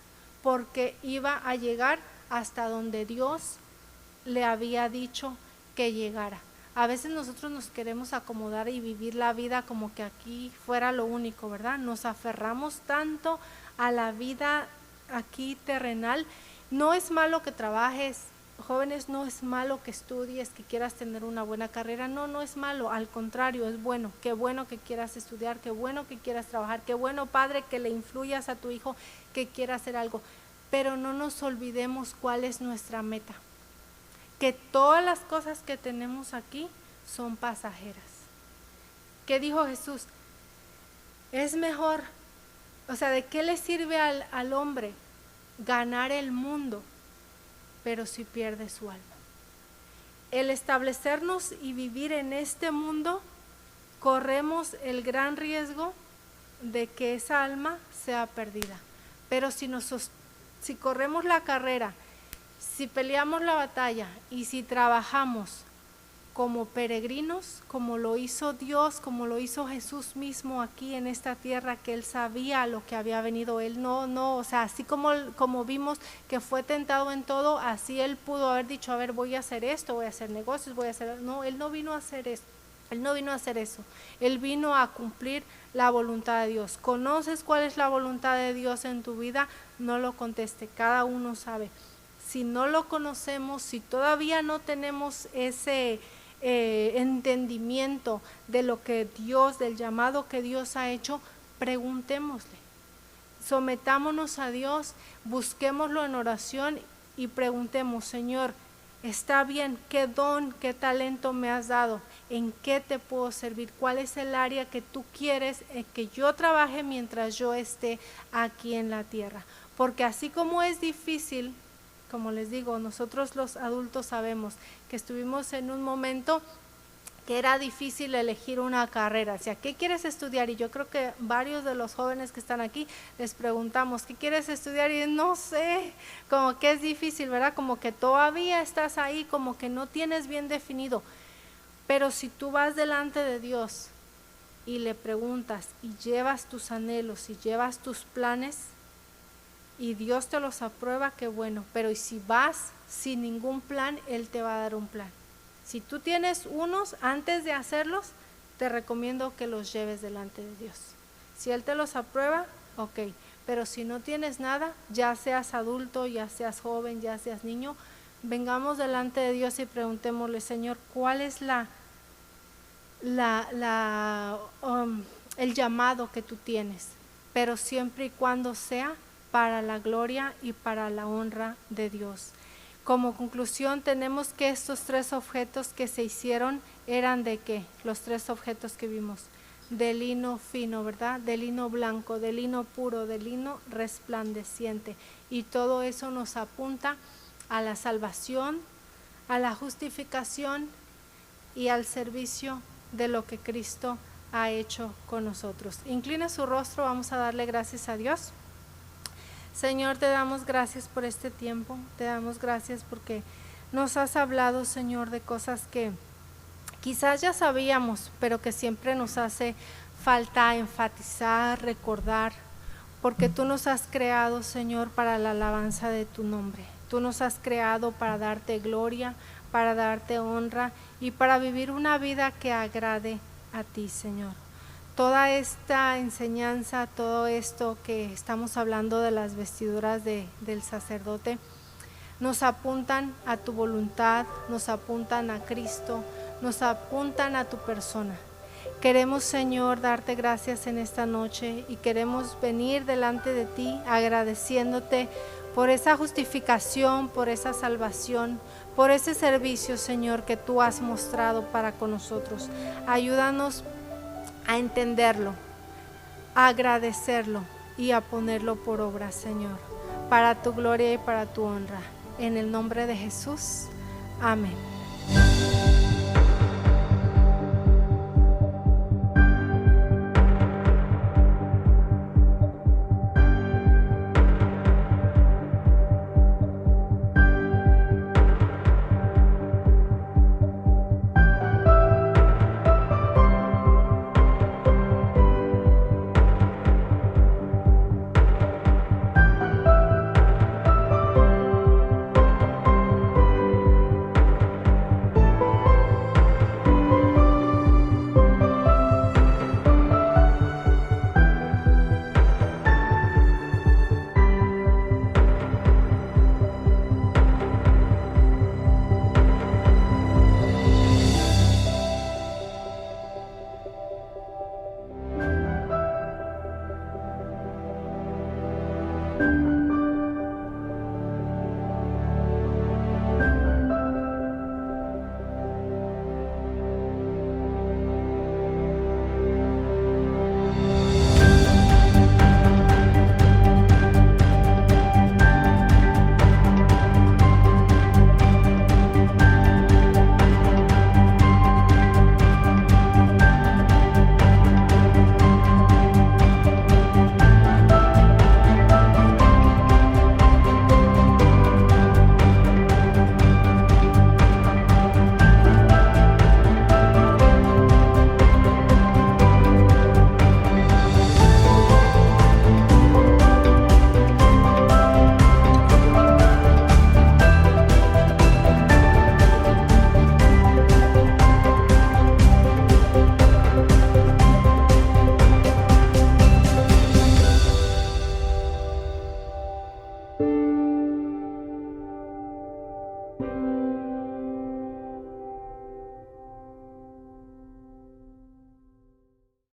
porque iba a llegar hasta donde Dios le había dicho que llegara. A veces nosotros nos queremos acomodar y vivir la vida como que aquí fuera lo único, ¿verdad? Nos aferramos tanto a la vida aquí terrenal. No es malo que trabajes, jóvenes, no es malo que estudies, que quieras tener una buena carrera, no es malo, al contrario, es bueno. Qué bueno que quieras estudiar, qué bueno que quieras trabajar, qué bueno, padre, que le influyas a tu hijo que quiera hacer algo, pero no nos olvidemos cuál es nuestra meta, que todas las cosas que tenemos aquí son pasajeras. ¿Qué dijo Jesús? Es mejor, o sea, ¿de qué le sirve al hombre ganar el mundo, pero si pierde su alma? El establecernos y vivir en este mundo, corremos el gran riesgo de que esa alma sea perdida. Pero si corremos la carrera, si peleamos la batalla y si trabajamos como peregrinos, como lo hizo Dios, como lo hizo Jesús mismo aquí en esta tierra, que Él sabía lo que había venido, Él no, o sea, así como vimos que fue tentado en todo, así Él pudo haber dicho, a ver, voy a hacer esto, voy a hacer negocios, no, Él no vino a hacer esto. Él no vino a hacer eso, Él vino a cumplir la voluntad de Dios. ¿Conoces cuál es la voluntad de Dios en tu vida? No lo conteste, cada uno sabe. Si no lo conocemos, si todavía no tenemos ese entendimiento de lo que Dios, del llamado que Dios ha hecho, preguntémosle, sometámonos a Dios, busquémoslo en oración y preguntemos, Señor, está bien, ¿qué don, qué talento me has dado? ¿En qué te puedo servir? ¿Cuál es el área que tú quieres que yo trabaje mientras yo esté aquí en la tierra? Porque así como es difícil, como les digo, nosotros los adultos sabemos que estuvimos en un momento que era difícil elegir una carrera. O sea, ¿qué quieres estudiar? Y yo creo que varios de los jóvenes que están aquí les preguntamos, ¿qué quieres estudiar? Y no sé, como que es difícil, ¿verdad? Como que todavía estás ahí, como que no tienes bien definido. Pero si tú vas delante de Dios y le preguntas y llevas tus anhelos y llevas tus planes y Dios te los aprueba, qué bueno. Pero y si vas sin ningún plan, Él te va a dar un plan. Si tú tienes unos, antes de hacerlos, te recomiendo que los lleves delante de Dios. Si Él te los aprueba, ok. Pero si no tienes nada, ya seas adulto, ya seas joven, ya seas niño, vengamos delante de Dios y preguntémosle, Señor, ¿cuál es el llamado que tú tienes? Pero siempre y cuando sea para la gloria y para la honra de Dios. Como conclusión, tenemos que estos 3 objetos que se hicieron eran de ¿qué? Los 3 objetos que vimos, de lino fino, ¿verdad? De lino blanco, de lino puro, de lino resplandeciente. Y todo eso nos apunta a la salvación, a la justificación y al servicio de lo que Cristo ha hecho con nosotros. Inclina su rostro, vamos a darle gracias a Dios. Señor, te damos gracias por este tiempo, te damos gracias porque nos has hablado, Señor, de cosas que quizás ya sabíamos, pero que siempre nos hace falta enfatizar, recordar, porque tú nos has creado, Señor, para la alabanza de tu nombre. Tú nos has creado para darte gloria, para darte honra y para vivir una vida que agrade a ti, Señor. Toda esta enseñanza, todo esto que estamos hablando de las vestiduras del sacerdote, nos apuntan a tu voluntad, nos apuntan a Cristo, nos apuntan a tu persona. Queremos, Señor, darte gracias en esta noche y queremos venir delante de ti agradeciéndote por esa justificación, por esa salvación, por ese servicio, Señor, que tú has mostrado para con nosotros. Ayúdanos a entenderlo, a agradecerlo y a ponerlo por obra, Señor, para tu gloria y para tu honra. En el nombre de Jesús, amén. Amén.